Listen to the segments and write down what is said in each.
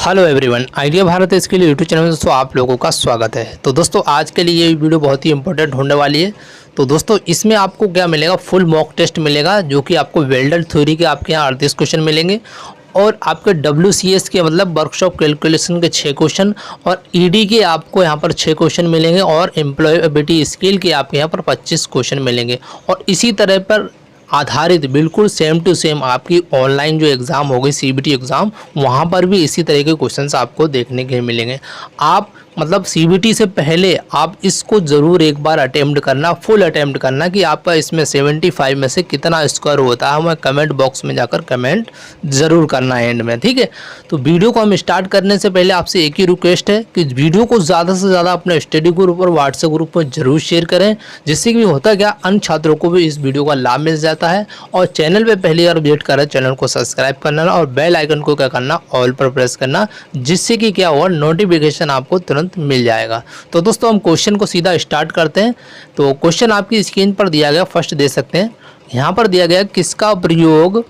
Hello everyone, idea Bharat इसके लिए YouTube channel में दोस्तों आप लोगों का स्वागत है। तो दोस्तों आज के लिए ये वीडियो बहुत ही इंपॉर्टेंट होने वाली है। तो दोस्तों इसमें आपको क्या मिलेगा, फुल मॉक टेस्ट मिलेगा जो कि आपको वेल्डर थ्योरी के आपके यहाँ 38 क्वेश्चन मिलेंगे और आपके WCS के मतलब वर्कशॉप कैलकुलेशन के 6 क्वेश्चन और ED के आपको यहाँ पर 6 क्वेश्चन मिलेंगे और एम्प्लॉयबिलिटी स्किल के आपके यहाँ पर 25 क्वेश्चन मिलेंगे। और इसी तरह पर आधारित बिल्कुल सेम टू सेम आपकी ऑनलाइन जो एग्ज़ाम होगी CBT एग्ज़ाम, वहाँ पर भी इसी तरह के क्वेश्चंस आपको देखने के मिलेंगे। आप मतलब CBT से पहले आप इसको ज़रूर एक बार अटेम्प्ट करना, फुल अटेम्प्ट करना कि आपका इसमें 75 में से कितना स्कोर होता है। हमें कमेंट बॉक्स में जाकर कमेंट ज़रूर करना है एंड में, ठीक है। तो वीडियो को हम स्टार्ट करने से पहले आपसे एक ही रिक्वेस्ट है कि वीडियो को ज़्यादा से ज़्यादा अपने स्टडी ग्रुप और व्हाट्सएप ग्रुप पर जरूर शेयर करें, जिससे कि होता क्या अन्य छात्रों को भी इस वीडियो का लाभ मिल जाता है। और चैनल पे पहली बार विजिट करें, चैनल को सब्सक्राइब करना और बेल आइकन को क्या करना, ऑल पर प्रेस करना, जिससे कि क्या होगा नोटिफिकेशन आपको तुरंत मिल जाएगा। तो दोस्तों हम क्वेश्चन को सीधा स्टार्ट करते हैं। तो क्वेश्चन आपकी स्क्रीन पर दिया गया, फर्स्ट दे सकते हैं। यहाँ पर दिया गया किसका प्रयोग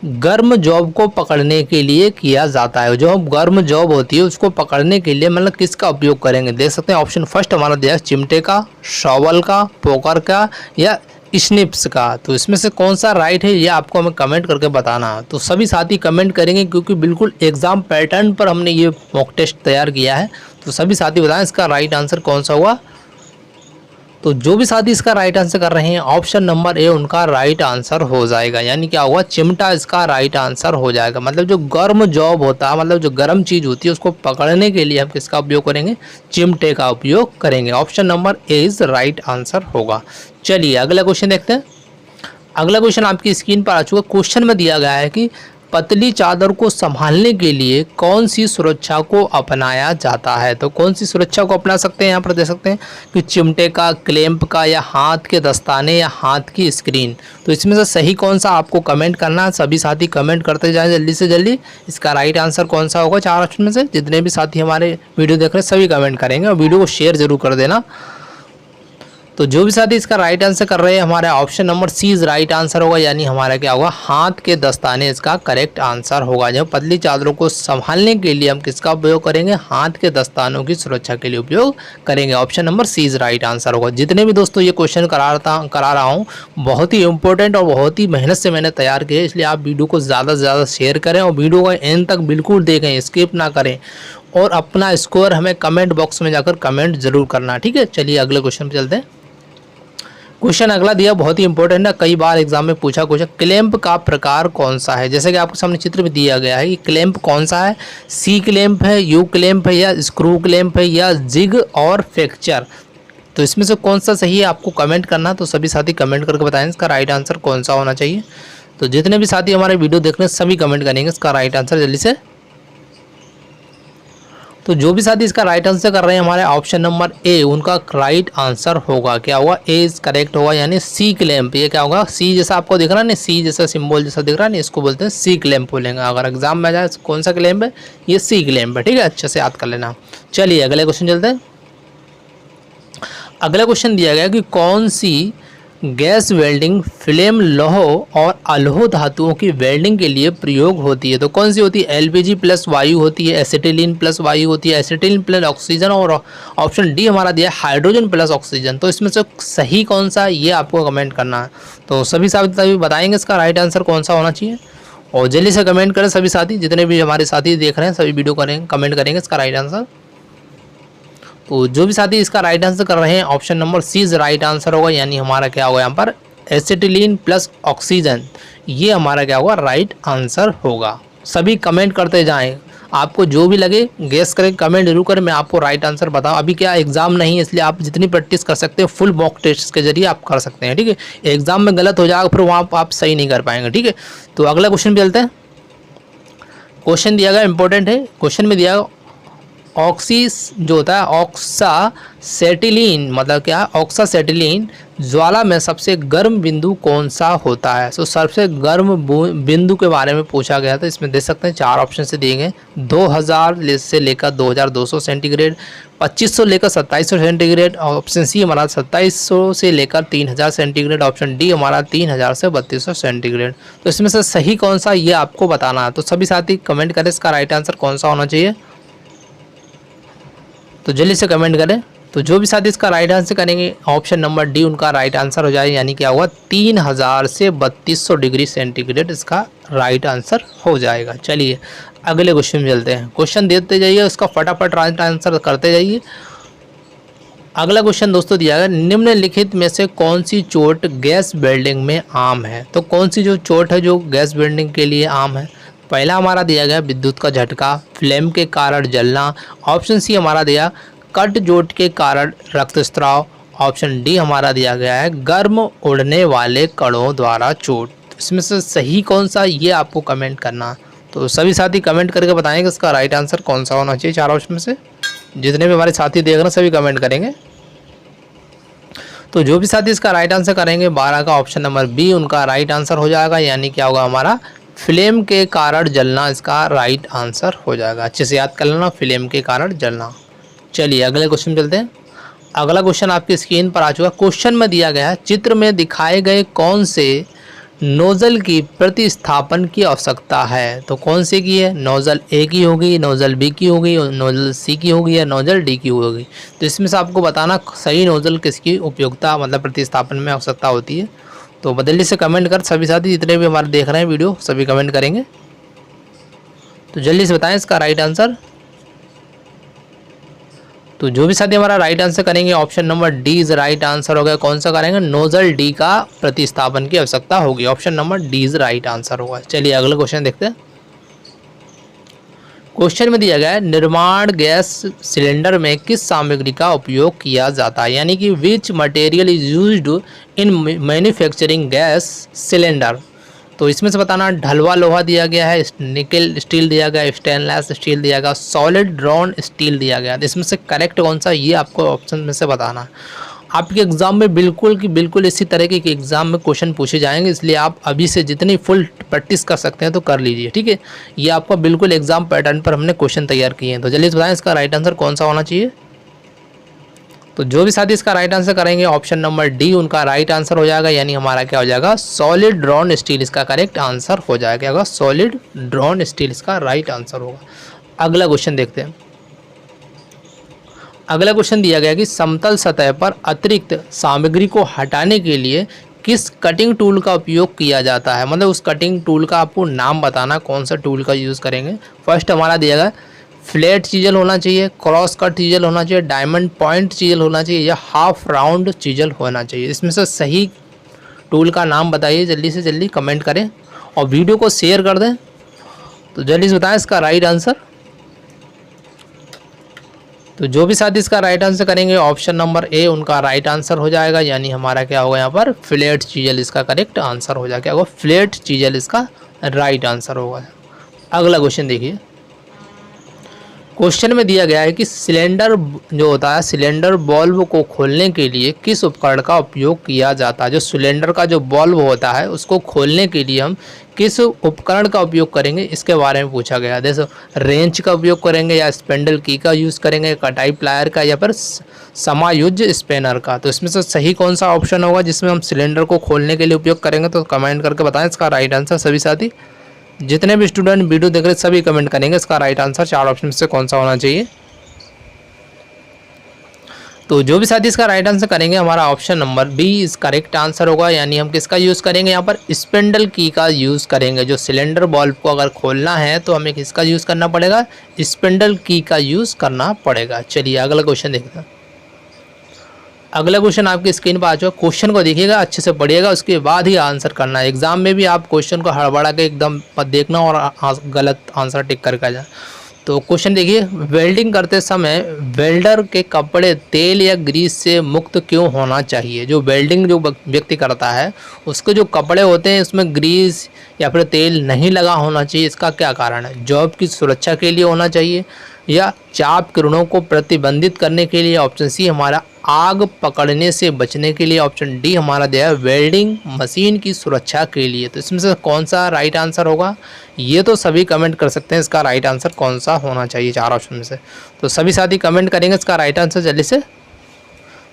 गर्म जॉब को पकड़ने के लिए किया जाता है। जो गर्म जॉब होती है उसको पकड़ने के लिए मतलब किसका उपयोग करेंगे, देख सकते हैं। ऑप्शन फर्स्ट हमारा दिया है चिमटे का, शॉवल का, पोकर का या स्निप्स का। तो इसमें से कौन सा राइट है ये आपको हमें कमेंट करके बताना है। तो सभी साथी कमेंट करेंगे क्योंकि बिल्कुल एग्जाम पैटर्न पर हमने ये मॉक टेस्ट तैयार किया है। तो सभी साथी बताएं इसका राइट आंसर कौन सा हुआ। तो जो भी साथी इसका राइट आंसर कर रहे हैं ऑप्शन नंबर ए उनका राइट आंसर हो जाएगा, यानी क्या होगा चिमटा इसका राइट आंसर हो जाएगा। मतलब जो गर्म जॉब होता है, मतलब जो गर्म चीज़ होती है उसको पकड़ने के लिए हम किसका उपयोग करेंगे, चिमटे का उपयोग करेंगे। Option number A is right answer होगा। चलिए अगला क्वेश्चन देखते हैं। अगला क्वेश्चन आपकी स्क्रीन पर आ चुका। क्वेश्चन में दिया गया है कि पतली चादर को संभालने के लिए कौन सी सुरक्षा को अपनाया जाता है। तो कौन सी सुरक्षा को अपना सकते हैं, यहाँ पर दे सकते हैं कि चिमटे का, क्लैंप का या हाथ के दस्ताने या हाथ की स्क्रीन। तो इसमें से सही कौन सा आपको कमेंट करना है। सभी साथी कमेंट करते जाएं जल्दी से जल्दी। इसका राइट आंसर कौन सा होगा चार ऑप्शन में से। जितने भी साथी हमारे वीडियो देख रहे हैं सभी कमेंट करेंगे और वीडियो को शेयर जरूर कर देना। तो जो भी साथी इसका राइट आंसर कर रहे हैं हमारा option number C is right answer होगा, यानी हमारा क्या होगा हाथ के दस्ताने इसका करेक्ट आंसर होगा। जब पतली चादरों को संभालने के लिए हम किसका उपयोग करेंगे, हाथ के दस्तानों की सुरक्षा के लिए उपयोग करेंगे। Option number C is right answer होगा। जितने भी दोस्तों ये क्वेश्चन करा रहा हूँ बहुत ही इंपॉर्टेंट और बहुत ही मेहनत से मैंने तैयार किया है, इसलिए आप वीडियो को ज़्यादा से ज़्यादा शेयर करें और वीडियो को एंड तक बिल्कुल देखें, स्किप ना करें और अपना स्कोर हमें कमेंट बॉक्स में जाकर कमेंट जरूर करना, ठीक है। चलिए अगले क्वेश्चन पर चलते हैं। क्वेश्चन अगला दिया बहुत ही इंपॉर्टेंट है, कई बार एग्जाम में पूछा क्वेश्चन। क्लैंप का प्रकार कौन सा है। जैसे कि आपके सामने चित्र में दिया गया है कि क्लैंप कौन सा है, सी क्लैंप है, यू क्लैंप है या स्क्रू क्लैंप है या जिग और फ्रैक्चर। तो इसमें से कौन सा सही है आपको कमेंट करना। तो सभी साथी कमेंट करके बताएं इसका राइट आंसर कौन सा होना चाहिए। तो जितने भी साथी हमारे वीडियो देख रहे हैं सभी कमेंट करेंगे इसका राइट आंसर जल्दी से। तो जो भी साथी इसका राइट आंसर कर रहे हैं हमारे ऑप्शन नंबर ए उनका राइट आंसर होगा, क्या होगा ए इज करेक्ट होगा, यानी सी क्लैंप। ये क्या होगा, सी जैसा आपको दिख रहा है ना, सी जैसा सिंबल जैसा दिख रहा है ना, इसको बोलते हैं सी क्लैंप बोलेंगे। अगर एग्जाम में आ जाए कौन सा क्लैंप है, ये सी क्लैंप है, ठीक है, अच्छे से याद कर लेना। चलिए अगले क्वेश्चन चलते हैं। अगला क्वेश्चन दिया गया कि कौन सी गैस वेल्डिंग फ्लेम लौह और अलोह धातुओं की वेल्डिंग के लिए प्रयोग होती है। तो कौन सी होती है, LPG प्लस वायु होती है, एसिटिलीन प्लस वायु होती है, एसिटिलीन प्लस ऑक्सीजन और ऑप्शन डी हमारा दिया है हाइड्रोजन प्लस ऑक्सीजन। तो इसमें से सही कौन सा ये आपको कमेंट करना है। तो सभी साथी बताएंगे इसका राइट आंसर कौन सा होना चाहिए और जल्दी से कमेंट करें सभी साथी। जितने भी हमारे साथी देख रहे हैं सभी वीडियो करेंगे कमेंट करेंगे इसका राइट आंसर। तो जो भी साथी इसका राइट आंसर कर रहे हैं option number C is right answer होगा, यानी हमारा क्या होगा यहाँ पर एसिटिलीन प्लस ऑक्सीजन, ये हमारा क्या होगा राइट आंसर होगा। सभी कमेंट करते जाएं, आपको जो भी लगे गेस करें, कमेंट जरूर करें, मैं आपको राइट आंसर बताऊं। अभी क्या एग्जाम नहीं है इसलिए आप जितनी प्रैक्टिस कर सकते हैं फुल मॉक टेस्ट के जरिए आप कर सकते हैं, ठीक है। एग्जाम में गलत हो जाएगा फिर वहाँ आप सही नहीं कर पाएंगे, ठीक है। तो अगला क्वेश्चन भी चलते हैं। क्वेश्चन दिया गया इंपॉर्टेंट है। क्वेश्चन में दिया जो होता है ऑक्सासेटिलीन, मतलब क्या, ऑक्सासेटिलीन ज्वाला में सबसे गर्म बिंदु कौन सा होता है। सो सबसे गर्म बिंदु के बारे में पूछा गया था। इसमें देख सकते हैं 4 ऑप्शन से दिए गए, 2000 से लेकर 2200 सेंटीग्रेड, 2500 लेकर 2700 सेंटीग्रेड, ऑप्शन सी हमारा 2700 से लेकर 3000 सेंटीग्रेड, ऑप्शन डी हमारा 3000 से 3200 सेंटीग्रेड। तो इसमें से सही कौन सा ये आपको बताना है। तो सभी साथी कमेंट करें इसका राइट आंसर कौन सा होना चाहिए, तो जल्दी से कमेंट करें। तो जो भी साथी इसका राइट आंसर करेंगे ऑप्शन नंबर डी उनका राइट आंसर हो जाए, यानी क्या होगा 3000 से 3200 डिग्री सेंटीग्रेड इसका राइट आंसर हो जाएगा। चलिए अगले क्वेश्चन में चलते हैं। क्वेश्चन देते जाइए, उसका फटाफट राइट आंसर करते जाइए। अगला क्वेश्चन दोस्तों दिया गया, निम्नलिखित में से कौन सी चोट गैस वेल्डिंग में आम है। तो कौन सी जो चोट है जो गैस वेल्डिंग के लिए आम है। पहला हमारा दिया गया विद्युत का झटका, फ्लेम के कारण जलना, ऑप्शन सी हमारा दिया कट जोट के कारण रक्तस्राव, ऑप्शन डी हमारा दिया गया है गर्म उड़ने वाले कणों द्वारा चोट। इसमें से सही कौन सा ये आपको कमेंट करना। तो सभी साथी कमेंट करके बताएंगे इसका राइट आंसर कौन सा होना चाहिए। 4 ऑप्शन में से जितने भी हमारे साथी देख रहे हैं सभी कमेंट करेंगे। तो जो भी साथी इसका राइट आंसर करेंगे 12 का ऑप्शन नंबर बी उनका राइट आंसर हो जाएगा, यानी क्या होगा हमारा फ्लेम के कारण जलना इसका राइट आंसर हो जाएगा। अच्छे से याद कर लेना, फ्लेम के कारण जलना। चलिए अगले क्वेश्चन चलते हैं। अगला क्वेश्चन आपकी स्क्रीन पर आ चुका है। क्वेश्चन में दिया गया है चित्र में दिखाए गए कौन से नोजल की प्रतिस्थापन की आवश्यकता है। तो कौन से की है, नोजल ए की होगी, नोजल बी की होगी, नोजल सी की होगी या नोजल डी की होगी। तो इसमें से आपको बताना सही नोजल किसकी उपयोगिता मतलब प्रतिस्थापन में आवश्यकता होती है। तो जल्दी से कमेंट कर सभी साथी जितने भी हमारे देख रहे हैं वीडियो सभी कमेंट करेंगे। तो जल्दी से बताएं इसका राइट आंसर। तो जो भी साथी हमारा राइट आंसर करेंगे option number D is right answer होगा। कौन सा करेंगे, नोजल डी का प्रतिस्थापन की आवश्यकता होगी, option number D is right answer होगा। चलिए अगला क्वेश्चन देखते हैं। क्वेश्चन में दिया गया है निर्माण गैस सिलेंडर में किस सामग्री का उपयोग किया जाता है, यानी कि which material is used in manufacturing gas cylinder. तो इसमें से बताना ढलवा लोहा दिया गया है, निकल स्टील दिया गया, स्टेनलेस स्टील दिया गया, सॉलिड ड्रॉन स्टील दिया गया। इसमें से करेक्ट कौन सा ये आपको ऑप्शन में से बताना है। आपके एग्जाम में बिल्कुल इसी तरीके के एग्जाम में क्वेश्चन पूछे जाएंगे, इसलिए आप अभी से जितनी फुल प्रैक्टिस कर सकते हैं तो कर लीजिए, ठीक है। ये आपका बिल्कुल एग्जाम पैटर्न पर हमने क्वेश्चन तैयार किए हैं। तो जल्दी बताएं इसका राइट आंसर कौन सा होना चाहिए। तो जो भी साथी इसका राइट आंसर करेंगे ऑप्शन नंबर डी उनका राइट आंसर हो जाएगा, यानी हमारा क्या हो जाएगा सॉलिड ड्रॉन स्टील इसका करेक्ट आंसर हो जाएगा। सॉलिड ड्रॉन स्टील इसका राइट आंसर होगा। अगला क्वेश्चन देखते हैं। अगला क्वेश्चन दिया गया कि समतल सतह पर अतिरिक्त सामग्री को हटाने के लिए किस कटिंग टूल का उपयोग किया जाता है। मतलब उस कटिंग टूल का आपको नाम बताना, कौन सा टूल का यूज़ करेंगे। फर्स्ट हमारा दिया गया फ्लैट चीजल होना चाहिए, क्रॉस कट चीजल होना चाहिए, डायमंड पॉइंट चीजल होना चाहिए या हाफ राउंड चीजल होना चाहिए। इसमें से सही टूल का नाम बताइए, जल्दी से जल्दी कमेंट करें और वीडियो को शेयर कर दें। तो जल्दी से बताएं इसका राइट आंसर। तो जो भी साथी इसका राइट आंसर करेंगे ऑप्शन नंबर ए उनका राइट आंसर हो जाएगा, यानी हमारा क्या होगा यहाँ पर फ्लैट चीजल इसका करेक्ट आंसर हो जाएगा। क्या होगा, फ्लैट चीजल इसका राइट आंसर होगा। अगला क्वेश्चन देखिए। क्वेश्चन में दिया गया है कि सिलेंडर जो होता है सिलेंडर बल्ब को खोलने के लिए किस उपकरण का उपयोग किया जाता है। जो सिलेंडर का जो बल्ब होता है उसको खोलने के लिए हम किस उपकरण का उपयोग करेंगे इसके बारे में पूछा गया है। जैसे रेंच का उपयोग करेंगे या स्पेंडल की का यूज़ करेंगे, कटाई प्लायर का या फिर समायोज्य स्पेनर का। तो इसमें से सही कौन सा ऑप्शन होगा जिसमें हम सिलेंडर को खोलने के लिए उपयोग करेंगे। तो कमेंट करके बताएं इसका राइट आंसर। सभी साथी जितने भी स्टूडेंट वीडियो देख रहे सभी कमेंट करेंगे इसका राइट आंसर 4 ऑप्शन में से कौन सा होना चाहिए। तो जो भी साथी इसका राइट आंसर करेंगे हमारा ऑप्शन नंबर बी इस करेक्ट आंसर होगा, यानी हम किसका यूज़ करेंगे यहाँ पर स्पेंडल की का यूज़ करेंगे। जो सिलेंडर बल्ब को अगर खोलना है तो हमें किसका यूज़ करना पड़ेगा, स्पेंडल की का यूज़ करना पड़ेगा। चलिए अगला क्वेश्चन देखते हैं। अगला क्वेश्चन आपकी स्क्रीन पर आ चुका। क्वेश्चन को देखिएगा, अच्छे से पढ़िएगा, उसके बाद ही आंसर करना है। एग्जाम में भी आप क्वेश्चन को हड़बड़ा के एकदम देखना और गलत आंसर टिक करके आ जाए। तो क्वेश्चन देखिए, वेल्डिंग करते समय वेल्डर के कपड़े तेल या ग्रीस से मुक्त क्यों होना चाहिए। जो वेल्डिंग जो व्यक्ति करता है उसके जो कपड़े होते हैं उसमें ग्रीस या फिर तेल नहीं लगा होना चाहिए, इसका क्या कारण है। जॉब की सुरक्षा के लिए होना चाहिए या चाप किरणों को प्रतिबंधित करने के लिए, ऑप्शन सी हमारा आग पकड़ने से बचने के लिए, ऑप्शन डी हमारा दिया है वेल्डिंग मशीन की सुरक्षा के लिए। तो इसमें से कौन सा राइट आंसर होगा, ये तो सभी कमेंट कर सकते हैं इसका राइट आंसर कौन सा होना चाहिए चार ऑप्शन में से। तो सभी साथी कमेंट करेंगे इसका राइट आंसर जल्दी से।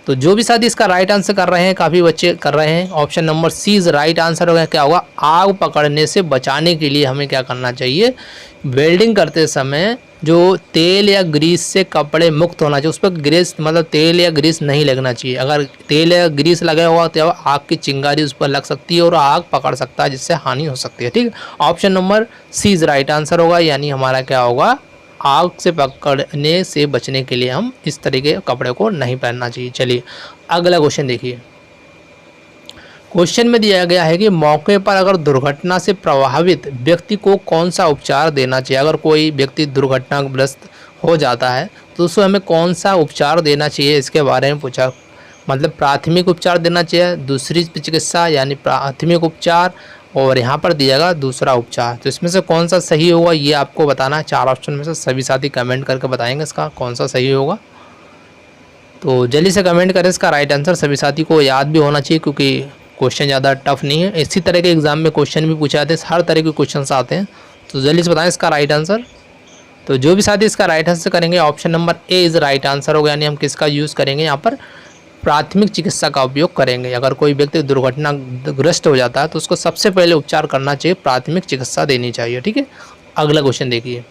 तो जो भी साथी इसका राइट आंसर कर रहे हैं, काफ़ी बच्चे कर रहे हैं, option number C is right answer होगा। क्या होगा, आग पकड़ने से बचाने के लिए हमें क्या करना चाहिए, वेल्डिंग करते समय जो तेल या ग्रीस से कपड़े मुक्त होना चाहिए, उस पर ग्रीस मतलब तेल या ग्रीस नहीं लगना चाहिए। अगर तेल या ग्रीस लगा हुआ तो आग की चिंगारी उस पर लग सकती है और आग पकड़ सकता है, जिससे हानि हो सकती है। ठीक है, option number C is right answer होगा, यानी हमारा क्या होगा, आग से पकड़ने से बचने के लिए हम इस तरीके के कपड़े को नहीं पहनना चाहिए। चलिए अगला क्वेश्चन देखिए। क्वेश्चन में दिया गया है कि मौके पर अगर दुर्घटना से प्रभावित व्यक्ति को कौन सा उपचार देना चाहिए। अगर कोई व्यक्ति दुर्घटनाग्रस्त हो जाता है तो उसको हमें कौन सा उपचार देना चाहिए, इसके बारे में पूछा। मतलब प्राथमिक उपचार देना चाहिए, दूसरी चिकित्सा यानी प्राथमिक उपचार, और यहाँ पर दिएगा दूसरा उपचार। तो इसमें से कौन सा सही होगा ये आपको बताना है। चार ऑप्शन में से सभी साथी कमेंट करके बताएंगे इसका कौन सा सही होगा। तो जल्दी से कमेंट करें इसका राइट आंसर। सभी साथी को याद भी होना चाहिए क्योंकि क्वेश्चन ज़्यादा टफ नहीं है। इसी तरह के एग्जाम में क्वेश्चन भी पूछे जाते हैं, हर तरह के क्वेश्चन आते हैं। तो जल्दी से बताएं इसका राइट आंसर। तो जो भी साथी इसका राइट आंसर करेंगे, option number A is right answer होगा, यानी हम किसका यूज़ करेंगे, यहाँ पर प्राथमिक चिकित्सा का उपयोग करेंगे। अगर कोई व्यक्ति दुर्घटनाग्रस्त हो जाता है तो उसको सबसे पहले उपचार करना चाहिए, प्राथमिक चिकित्सा देनी चाहिए। ठीक है, अगला क्वेश्चन देखिए।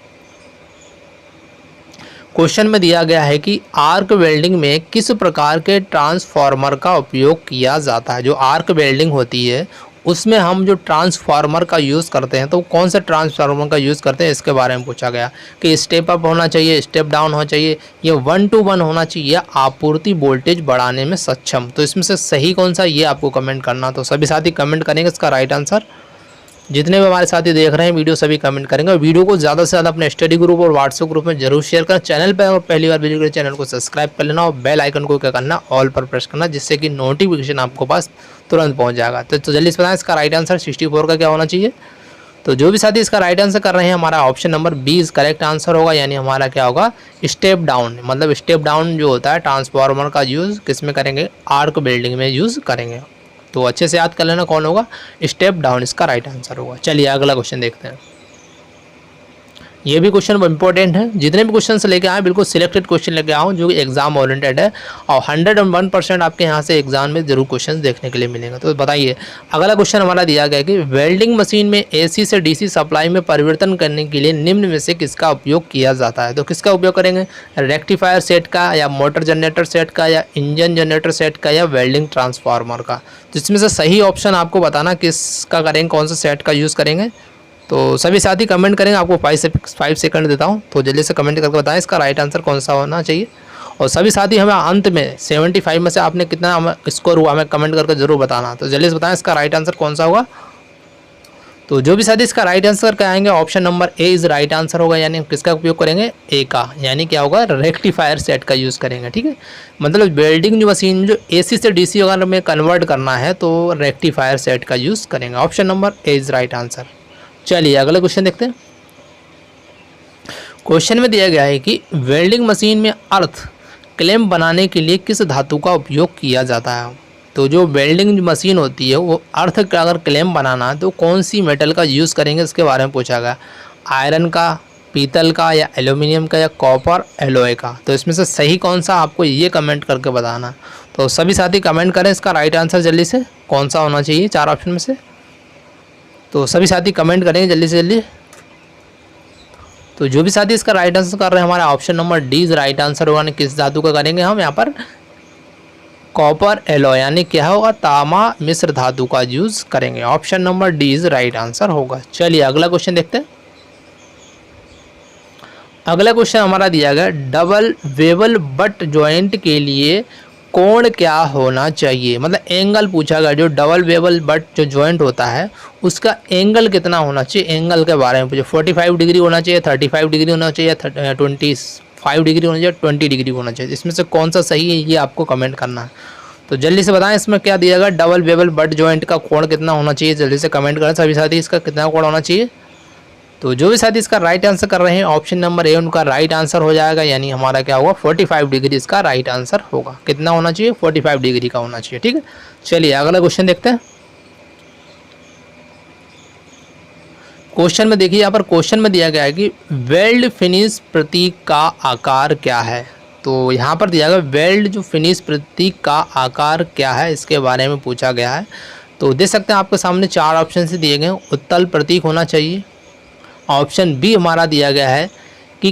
क्वेश्चन में दिया गया है कि आर्क वेल्डिंग में किस प्रकार के ट्रांसफार्मर का उपयोग किया जाता है। जो आर्क वेल्डिंग होती है उसमें हम जो ट्रांसफार्मर का यूज़ करते हैं, तो कौन सा ट्रांसफार्मर का यूज़ करते हैं इसके बारे में पूछा गया कि स्टेप अप होना चाहिए, स्टेप डाउन होना चाहिए, ये 1 to 1 होना चाहिए, या आपूर्ति वोल्टेज बढ़ाने में सक्षम। तो इसमें से सही कौन सा, ये आपको कमेंट करना। तो सभी साथी कमेंट करेंगे इसका राइट आंसर। जितने भी हमारे साथी देख रहे हैं वीडियो सभी कमेंट करेंगे। और वीडियो को ज़्यादा से ज़्यादा अपने स्टडी ग्रुप और व्हाट्सएप ग्रुप में जरूर शेयर करें। चैनल पर अगर पहली बार विजिट करें चैनल को सब्सक्राइब कर लेना और बेल आइकन को क्या करना, ऑल पर प्रेस करना, जिससे कि नोटिफिकेशन आपको पास तुरंत पहुंच जाएगा। तो जल्दी से बताएं इसका राइट आंसर 64 का क्या होना चाहिए। तो जो भी साथी इसका राइट आंसर कर रहे हैं, हमारा option number B is correct answer होगा, यानी हमारा क्या होगा, स्टेप डाउन। मतलब स्टेप डाउन जो होता है ट्रांसफार्मर का यूज़ किस में करेंगे, आर्क वेल्डिंग में यूज़ करेंगे। तो अच्छे से याद कर लेना कौन होगा, स्टेप डाउन इसका राइट आंसर होगा। चलिए अगला क्वेश्चन देखते हैं। ये भी क्वेश्चन इंपॉर्टेंट है। जितने भी क्वेश्चन से लेके आए बिल्कुल सिलेक्टेड क्वेश्चन लेके आओ जो एग्जाम ओरिएंटेड है, और 101% आपके यहाँ से एग्जाम में जरूर क्वेश्चन देखने के लिए मिलेंगे। तो बताइए अगला क्वेश्चन हमारा दिया गया कि वेल्डिंग मशीन में एसी से डीसी सप्लाई में परिवर्तन करने के लिए निम्न में से किसका उपयोग किया जाता है। तो किसका उपयोग करेंगे, रेक्टिफायर सेट का, या मोटर जनरेटर सेट का, या इंजन जनरेटर सेट का, या वेल्डिंग ट्रांसफार्मर का। तो इसमें से सही ऑप्शन आपको बताना किसका करेंगे, कौन सा सेट का यूज़ करेंगे। तो सभी साथी कमेंट करेंगे, आपको 5 सेकंड देता हूं, तो जल्दी से कमेंट करके बताएं इसका राइट आंसर कौन सा होना चाहिए। और सभी साथी हमें अंत में 75 में से आपने कितना स्कोर हुआ हमें कमेंट करके ज़रूर बताना। तो जल्दी से बताएं इसका राइट आंसर कौन सा होगा। तो जो भी साथी इसका राइट आंसर करके आएंगे, option number A is right answer होगा, यानी किसका उपयोग करेंगे, ए का, यानी क्या होगा, रेक्टिफायर सेट का यूज़ करेंगे। ठीक है, मतलब वेल्डिंग जो मशीन जो एसी से डीसी अगर में कन्वर्ट करना है तो रेक्टिफायर सेट का यूज़ करेंगे। Option number A is right answer. चलिए अगला क्वेश्चन देखते हैं। क्वेश्चन में दिया गया है कि वेल्डिंग मशीन में अर्थ क्लैंप बनाने के लिए किस धातु का उपयोग किया जाता है। तो जो वेल्डिंग मशीन होती है वो अर्थ का अगर क्लैंप बनाना है तो कौन सी मेटल का यूज़ करेंगे, इसके बारे में पूछा गया। आयरन का, पीतल का, या एल्यूमिनियम का, या कॉपर एलॉय का। तो इसमें से सही कौन सा आपको ये कमेंट करके बताना। तो सभी साथी कमेंट करें इसका राइट आंसर जल्दी से कौन सा होना चाहिए चार ऑप्शन में से। तो सभी साथी कमेंट करेंगे जल्दी से जल्दी। तो जो भी साथी इसका राइट आंसर कर रहे हैं, हमारा option number D is right answer होगा। किस धातु का करेंगे हम यहाँ पर, कॉपर एलॉय, यानी क्या होगा, तांबा मिश्र धातु का यूज करेंगे। Option number D is right answer होगा। चलिए अगला क्वेश्चन देखते हैं। अगला क्वेश्चन हमारा दिया गया, डबल वेबल बट ज्वाइंट के लिए कोण क्या होना चाहिए, मतलब एंगल पूछा गया। जो डबल बेवल बट जो जॉइंट होता है उसका एंगल कितना होना चाहिए, एंगल के बारे में पूछे। 45 डिग्री होना चाहिए, 35 डिग्री होना चाहिए, 25 डिग्री होना चाहिए, 20 डिग्री होना चाहिए। इसमें से कौन सा सही है ये आपको कमेंट करना है। तो जल्दी से बताएं इसमें क्या दिया गया, डबल बेवल बट जॉइंट का कोण कितना होना चाहिए। जल्दी से कमेंट करें सभी साथी, इसका कितना कोण होना चाहिए। तो जो भी साथी इसका राइट आंसर कर रहे हैं ऑप्शन नंबर ए उनका राइट आंसर हो जाएगा, यानी हमारा क्या होगा 45 डिग्री इसका राइट आंसर होगा। कितना होना चाहिए, 45 डिग्री का होना चाहिए। ठीक है, चलिए अगला क्वेश्चन देखते हैं। क्वेश्चन में देखिए, यहाँ पर क्वेश्चन में दिया गया है कि वेल्ड फिनिश प्रतीक का आकार क्या है। तो यहाँ पर दिया गया वेल्ड जो फिनिश प्रतीक का आकार क्या है, इसके बारे में पूछा गया है। तो देख सकते हैं आपके सामने 4 ऑप्शन से दिए गए। उत्तल प्रतीक होना चाहिए, ऑप्शन बी हमारा दिया गया है कि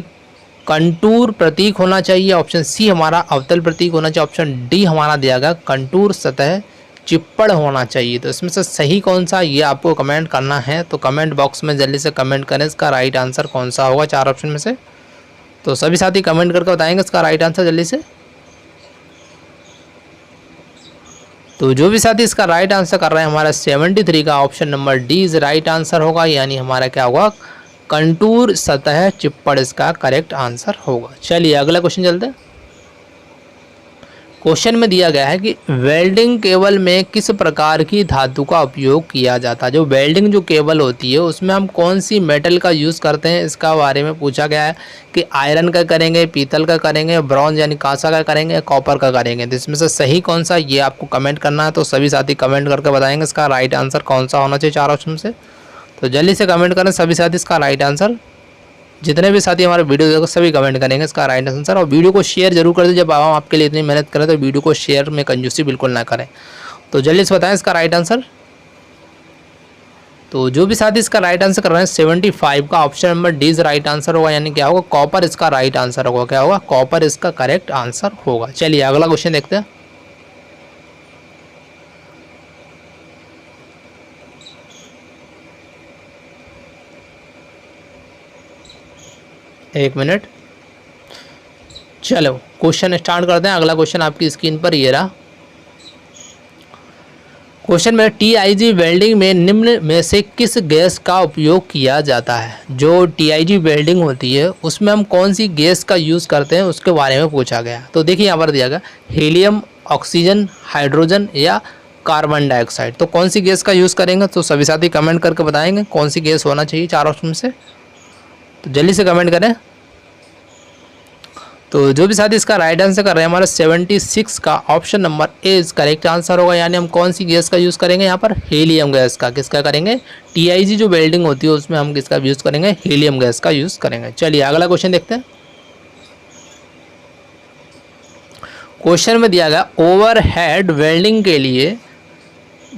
कंटूर प्रतीक होना चाहिए, ऑप्शन सी हमारा अवतल प्रतीक होना चाहिए, ऑप्शन डी हमारा दिया गया कंटूर सतह चिप्पड़ होना चाहिए। तो इसमें से सही कौन सा ये आपको कमेंट करना है। तो कमेंट बॉक्स में जल्दी से कमेंट करें इसका राइट आंसर कौन सा होगा 4 ऑप्शन में से। तो सभी साथी कमेंट करके बताएंगे इसका राइट आंसर जल्दी से। तो जो भी साथी इसका राइट आंसर कर रहे हैं हमारा 73 का option number D is right answer होगा, यानी हमारा क्या होगा कंटूर सतह चिप्पड़ इसका करेक्ट आंसर होगा। चलिए अगला क्वेश्चन चलते हैं। क्वेश्चन में दिया गया है कि वेल्डिंग केबल में किस प्रकार की धातु का उपयोग किया जाता है। जो वेल्डिंग जो केबल होती है उसमें हम कौन सी मेटल का यूज़ करते हैं, इसका बारे में पूछा गया है कि आयरन का करेंगे, पीतल का करेंगे, ब्रॉन्ज यानी कांसा का करेंगे, कॉपर का करेंगे। तो इसमें से सही कौन सा ये आपको कमेंट करना है। तो सभी साथी कमेंट करके बताएंगे इसका राइट आंसर कौन सा होना चाहिए 4 ऑप्शन से। तो जल्दी से कमेंट करें सभी साथी इसका राइट आंसर। जितने भी साथी हमारे वीडियो देखो सभी कमेंट करेंगे इसका राइट आंसर। और वीडियो को शेयर जरूर कर दें, जब हम आपके लिए इतनी मेहनत करें तो वीडियो को शेयर में कंजूसी बिल्कुल ना करें। तो जल्दी से बताएं इसका राइट आंसर। तो जो भी साथी इसका राइट आंसर कर रहे हैं 75 का option number D is right answer होगा, यानी क्या होगा कॉपर इसका राइट आंसर होगा। क्या होगा, कॉपर इसका करेक्ट आंसर होगा। चलिए अगला क्वेश्चन देखते हैं। एक मिनट, चलो क्वेश्चन स्टार्ट करते हैं। अगला क्वेश्चन आपकी स्क्रीन पर ये रहा। क्वेश्चन में टीआईजी वेल्डिंग में निम्न में से किस गैस का उपयोग किया जाता है। जो टीआईजी वेल्डिंग होती है उसमें हम कौन सी गैस का यूज़ करते हैं उसके बारे में पूछा गया। तो देखिए यहाँ पर दिया गया हीलियम, ऑक्सीजन, हाइड्रोजन या कार्बन डाइऑक्साइड। तो कौन सी गैस का यूज़ करेंगे। तो सभी साथी कमेंट करके बताएंगे कौन सी गैस होना चाहिए 4 ऑप्शन से। तो जल्दी से कमेंट करें। तो जो भी साथी इसका राइट आंसर कर रहे हैं हमारा 76 का option number A is correct answer होगा, यानी हम कौन सी गैस का यूज़ करेंगे यहाँ पर हीलियम गैस का। किसका करेंगे, टीआईजी जो वेल्डिंग होती है उसमें हम किसका यूज़ करेंगे, हीलियम गैस का यूज़ करेंगे। चलिए अगला क्वेश्चन देखते हैं। क्वेश्चन में दिया गया ओवरहेड वेल्डिंग के लिए,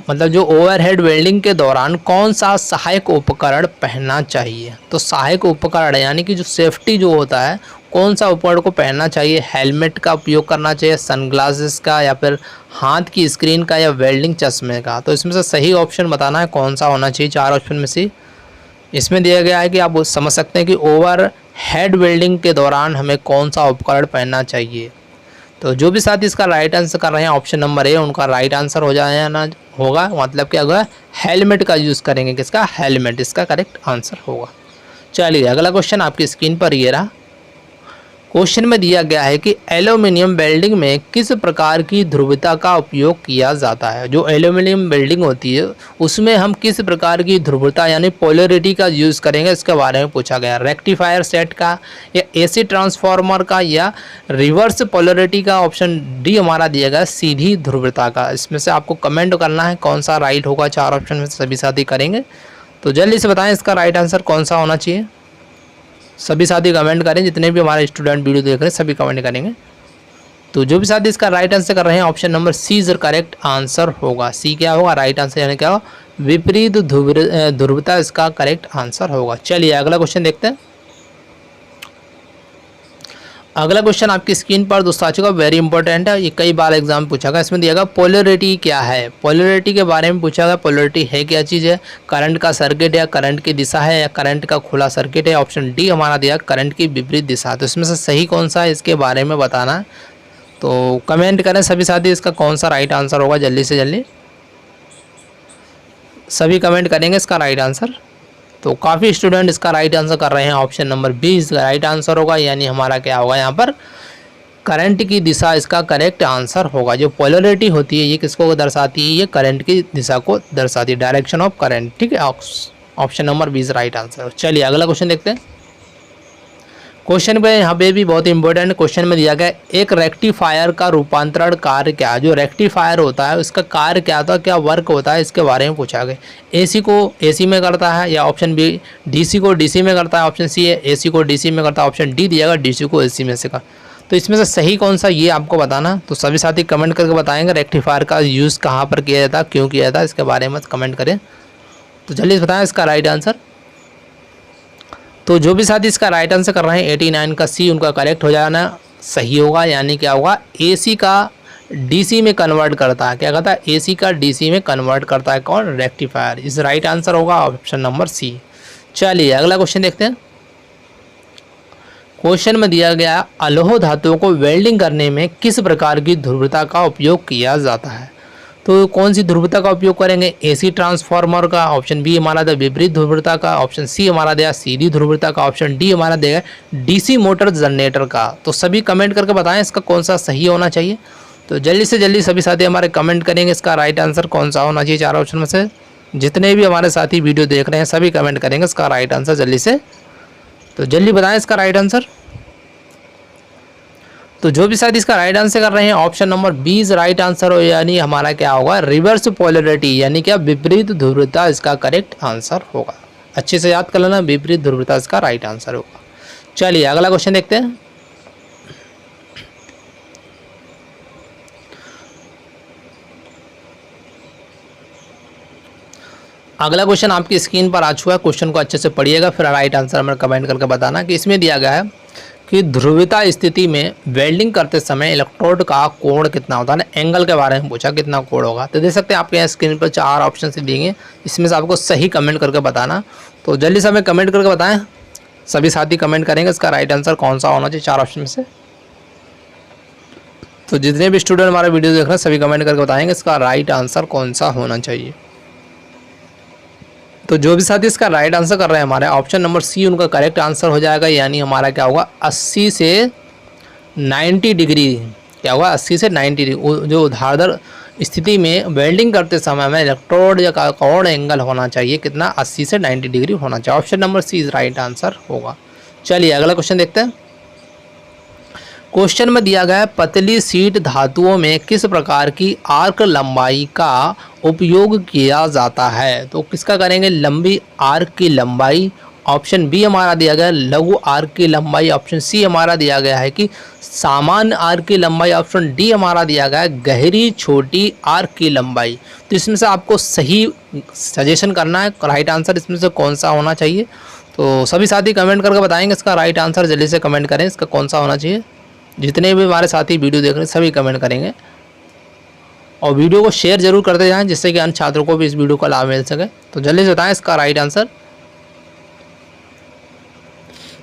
मतलब जो ओवरहेड वेल्डिंग के दौरान कौन सा सहायक उपकरण पहनना चाहिए। तो सहायक उपकरण यानी कि जो सेफ्टी जो होता है कौन सा उपकरण को पहनना चाहिए। हेलमेट का उपयोग करना चाहिए, सनग्लासेस का, या फिर हाथ की स्क्रीन का, या वेल्डिंग चश्मे का। तो इसमें से सही ऑप्शन बताना है कौन सा होना चाहिए 4 ऑप्शन में से। इसमें दिया गया है कि आप समझ सकते हैं कि ओवर हेड वेल्डिंग के दौरान हमें कौन सा उपकरण पहनना चाहिए। तो जो भी साथी इसका राइट आंसर कर रहे हैं ऑप्शन नंबर ए उनका राइट आंसर हो जाना होगा, मतलब क्या होगा हेलमेट का यूज़ करेंगे। किसका, हेलमेट इसका करेक्ट आंसर होगा। चलिए अगला क्वेश्चन आपकी स्क्रीन पर ये रहा। क्वेश्चन में दिया गया है कि एल्यूमिनियम वेल्डिंग में किस प्रकार की ध्रुवता का उपयोग किया जाता है। जो एल्यूमिनियम वेल्डिंग होती है उसमें हम किस प्रकार की ध्रुवता यानी पोलरिटी का यूज़ करेंगे इसके बारे में पूछा गया। रेक्टिफायर सेट का, या एसी ट्रांसफार्मर का, या रिवर्स पोलरिटी का। ऑप्शन डी हमारा दिया गया सीधी ध्रुवता का। इसमें से आपको कमेंट करना है कौन सा राइट होगा 4 ऑप्शन में सभी साथी करेंगे। तो जल्दी से बताएं इसका राइट आंसर कौन सा होना चाहिए। सभी साथी कमेंट करें, जितने भी हमारे स्टूडेंट वीडियो देख रहे हैं सभी कमेंट करेंगे। तो जो भी साथी इसका राइट आंसर कर रहे हैं option number C is correct answer होगा। सी क्या होगा, राइट आंसर यानी क्या होगा विपरीत ध्रुवता इसका करेक्ट आंसर होगा। चलिए अगला क्वेश्चन देखते हैं। अगला क्वेश्चन आपकी स्क्रीन पर दोस्तों आ चुका, वेरी इंपॉर्टेंट है, ये कई बार एग्जाम में पूछा गया। इसमें दिया गया पोलरिटी क्या है। पोलरिटी के बारे में पूछा गया। पोलरिटी है क्या चीज़ है, करंट का सर्किट, या करंट की दिशा है, या करंट का खुला सर्किट है। ऑप्शन डी हमारा दिया करंट की विपरीत दिशा। तो इसमें से सही कौन सा है इसके बारे में बताना है। तो कमेंट करें सभी साथी इसका कौन सा राइट आंसर होगा, जल्दी से जल्दी सभी कमेंट करेंगे इसका राइट आंसर। तो काफ़ी स्टूडेंट इसका राइट आंसर कर रहे हैं, ऑप्शन नंबर बी इसका राइट आंसर होगा, यानी हमारा क्या होगा यहाँ पर करंट की दिशा इसका करेक्ट आंसर होगा। जो पोलैरिटी होती है ये किसको दर्शाती है, ये करंट की दिशा को दर्शाती है, डायरेक्शन ऑफ करंट। ठीक है, option number B is right answer. चलिए अगला क्वेश्चन देखते हैं। क्वेश्चन पे यहाँ पे भी बहुत इंपॉर्टेंट क्वेश्चन में दिया गया एक रेक्टिफायर का रूपांतरण कार्य क्या है। जो रेक्टिफायर होता है उसका कार्य क्या होता है, क्या वर्क होता है, इसके बारे में पूछा गया। एसी को एसी में करता है, या ऑप्शन बी डीसी को डीसी में करता है, ऑप्शन सी है एसी को डीसी में करता है, ऑप्शन डी दिया गया डीसी को एसी में से का। तो इसमें से सही कौन सा ये आपको बताना। तो सभी साथी कमेंट करके बताएंगे रेक्टिफायर का यूज़ कहाँ पर किया जाता है, क्यों किया जाता है, इसके बारे में कमेंट करें। तो जल्दी बताएं इसका राइट आंसर। तो जो भी साथी इसका राइट आंसर कर रहे हैं 89 का सी उनका करेक्ट हो जाना सही होगा, यानी क्या होगा एसी का डीसी में कन्वर्ट करता है। क्या कहता है, एसी का डीसी में कन्वर्ट करता है कौन, रेक्टिफायर। इस राइट आंसर होगा ऑप्शन नंबर सी। चलिए अगला क्वेश्चन देखते हैं। क्वेश्चन में दिया गया अलोह धातुओं को वेल्डिंग करने में किस प्रकार की ध्रुवता का उपयोग किया जाता है। तो कौन सी ध्रुवता का उपयोग करेंगे, एसी ट्रांसफार्मर का, ऑप्शन बी हमारा दिया विपरीत ध्रुवता का, ऑप्शन सी हमारा दिया सीधी ध्रुवता का, ऑप्शन डी हमारा दिया डीसी मोटर जनरेटर का। तो सभी कमेंट करके बताएं इसका कौन सा सही होना चाहिए। तो जल्दी से जल्दी सभी साथी हमारे कमेंट करेंगे इसका राइट आंसर कौन सा होना चाहिए। चार ऑप्शन में से जितने भी हमारे साथी वीडियो देख रहे हैं सभी कमेंट करेंगे इसका राइट आंसर जल्दी से। तो जल्दी बताएं इसका राइट आंसर। तो जो भी शायद इसका राइट आंसर कर रहे हैं option number B is right answer हो, यानी हमारा क्या होगा रिवर्स पोलैरिटी, यानी क्या विपरीत ध्रुवता इसका करेक्ट आंसर होगा। अच्छे से याद कर लेना, विपरीत ध्रुवता इसका राइट आंसर होगा। चलिए अगला क्वेश्चन देखते हैं। अगला क्वेश्चन आपकी स्क्रीन पर आ चुका है, क्वेश्चन को अच्छे से पढ़िएगा फिर राइट आंसर हमें कमेंट करके बताना। कि इसमें दिया गया है कि ध्रुवीयता स्थिति में वेल्डिंग करते समय इलेक्ट्रोड का कोण कितना होता है ना, एंगल के बारे में पूछा कितना कोण होगा। तो देख सकते हैं आपके यहाँ स्क्रीन पर चार ऑप्शन से दिए, इसमें से आपको सही कमेंट करके बताना। तो जल्दी से हमें कमेंट करके बताएं, सभी साथी कमेंट करेंगे इसका राइट आंसर कौन सा होना चाहिए चार ऑप्शन में से। तो जितने भी स्टूडेंट हमारा वीडियो देख रहे हैं सभी कमेंट करके बताएंगे इसका राइट आंसर कौन सा होना चाहिए। तो जो भी साथी इसका राइट आंसर कर रहे हैं हमारे ऑप्शन नंबर सी उनका करेक्ट आंसर हो जाएगा, यानी हमारा क्या होगा 80 से 90 डिग्री। क्या होगा 80 से 90 डिग्री। जो ऊर्ध्वाधर स्थिति में वेल्डिंग करते समय में इलेक्ट्रोड का कोण एंगल होना चाहिए कितना, 80 से 90 डिग्री होना चाहिए। Option number C is right answer होगा। चलिए अगला क्वेश्चन देखते हैं। क्वेश्चन में दिया गया है पतली शीट धातुओं में किस प्रकार की आर्क लंबाई का उपयोग किया जाता है। तो किसका करेंगे, लंबी आर्क की लंबाई। ऑप्शन बी हमारा दिया गया लघु आर्क की लंबाई, ऑप्शन सी हमारा दिया गया है कि सामान्य आर्क की लंबाई, ऑप्शन डी हमारा दिया गया है गहरी छोटी आर्क की लंबाई। तो इसमें से आपको सही सजेशन करना है, राइट आंसर इसमें से कौन सा होना चाहिए। तो सभी साथी कमेंट करके बताएंगे इसका राइट आंसर, जल्दी से कमेंट करें इसका कौन सा होना चाहिए। जितने भी हमारे साथी वीडियो देख रहे हैं सभी कमेंट करेंगे और वीडियो को शेयर जरूर करते जाएं जिससे कि अन्य छात्रों को भी इस वीडियो का लाभ मिल सके। तो जल्दी से बताएं इसका राइट आंसर।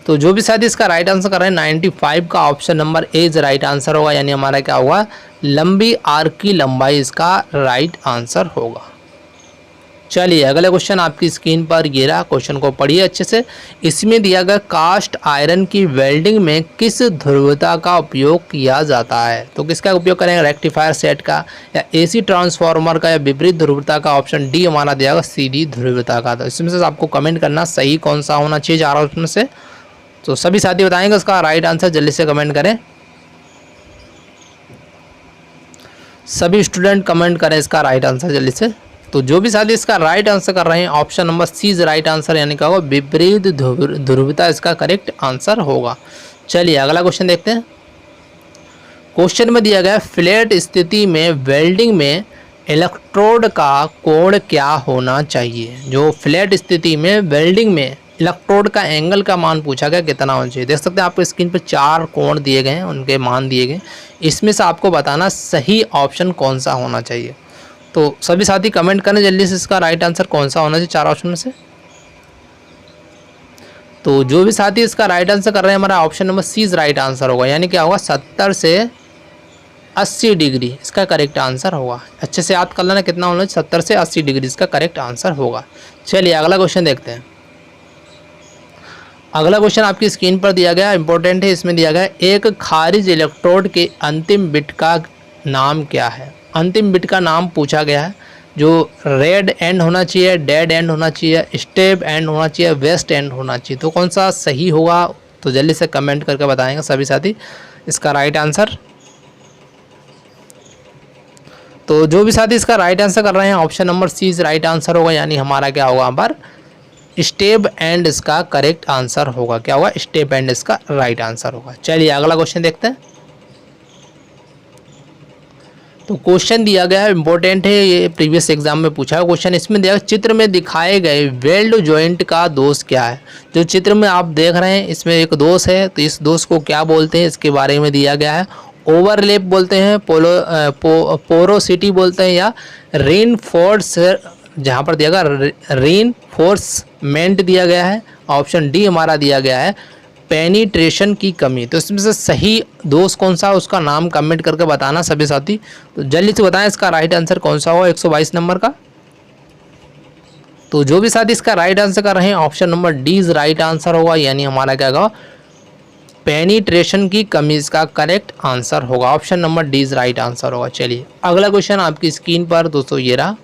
तो जो भी साथी इसका राइट आंसर कर रहे हैं 95 का option number A is right answer होगा, यानी हमारा क्या होगा लंबी आर्क की लंबाई इसका राइट आंसर होगा। चलिए अगला क्वेश्चन आपकी स्क्रीन पर ये रहा, क्वेश्चन को पढ़िए अच्छे से। इसमें दिया गया कास्ट आयरन की वेल्डिंग में किस ध्रुवता का उपयोग किया जाता है। तो किसका उपयोग करेंगे, रेक्टिफायर सेट का, या एसी ट्रांसफार्मर का, या विपरीत ध्रुवता का। ऑप्शन डी हमारा दिया गया सीधी ध्रुवता का। तो इसमें से आपको कमेंट करना सही कौन सा होना चाहिए चार ऑप्शन से। तो सभी साथी बताएंगे उसका राइट आंसर, जल्दी से कमेंट करें। सभी स्टूडेंट कमेंट करें इसका राइट आंसर जल्दी से। तो जो भी साथी इसका राइट आंसर कर रहे हैं option number C is right answer, यानी क्या होगा विपरीत ध्रुवता इसका करेक्ट आंसर होगा। चलिए अगला क्वेश्चन देखते हैं। क्वेश्चन में दिया गया फ्लैट स्थिति में वेल्डिंग में इलेक्ट्रोड का कोण क्या होना चाहिए। जो फ्लैट स्थिति में वेल्डिंग में इलेक्ट्रोड का एंगल का मान पूछा गया कितना होना चाहिए। देख सकते हैं आपको स्क्रीन पर चार कोण दिए गए हैं, उनके मान दिए गए। इसमें से आपको बताना सही ऑप्शन कौन सा होना चाहिए। तो सभी साथी कमेंट करें जल्दी से इसका राइट आंसर कौन सा होना चाहिए चार ऑप्शन में से। तो जो भी साथी इसका राइट आंसर कर रहे हैं हमारा option number C is right answer होगा, यानी क्या होगा 70 से 80 डिग्री इसका करेक्ट आंसर होगा। अच्छे से याद कर लेना कितना होना चाहिए, 70 से 80 डिग्री इसका करेक्ट आंसर होगा। चलिए अगला क्वेश्चन देखते हैं। अगला क्वेश्चन आपकी स्क्रीन पर दिया गया, इंपॉर्टेंट है। इसमें दिया गया एक खारिज इलेक्ट्रोड के अंतिम बिट का नाम क्या है। अंतिम बिट का नाम पूछा गया है, जो रेड एंड होना चाहिए, डेड एंड होना चाहिए, स्टेप एंड होना चाहिए, वेस्ट एंड होना चाहिए। तो कौन सा सही होगा तो जल्दी से कमेंट करके बताएंगे सभी साथी इसका राइट आंसर। तो जो भी साथी इसका राइट आंसर कर रहे हैं option number C is right answer होगा, यानी हमारा क्या होगा यहाँ पर स्टेप एंड इसका करेक्ट आंसर होगा। क्या होगा, स्टेप एंड इसका राइट आंसर होगा। चलिए अगला क्वेश्चन देखते हैं। तो क्वेश्चन दिया गया है, इंपॉर्टेंट है, ये प्रीवियस एग्जाम में पूछा है क्वेश्चन। इसमें दिया चित्र में दिखाए गए वेल्ड जॉइंट का दोष क्या है। जो चित्र में आप देख रहे हैं इसमें एक दोष है, तो इस दोष को क्या बोलते हैं इसके बारे में दिया गया है। ओवरलैप बोलते हैं, पोरोसिटी बोलते हैं, या रीइंफोर्स, जहाँ पर दिया गया रीइंफोर्समेंट दिया गया है। ऑप्शन डी हमारा दिया गया है पेनिट्रेशन की कमी। तो इसमें से सही दोष कौन सा है उसका नाम कमेंट करके बताना सभी साथी। तो जल्दी से बताएं इसका राइट आंसर कौन सा होगा 122 नंबर का। तो जो भी साथी इसका राइट आंसर कर रहे हैं option number D is right answer होगा, यानी हमारा क्या होगा पेनिट्रेशन की कमी इसका करेक्ट आंसर होगा। Option number D is right answer होगा। चलिए अगला क्वेश्चन आपकी स्क्रीन पर दोस्तों ये रहा।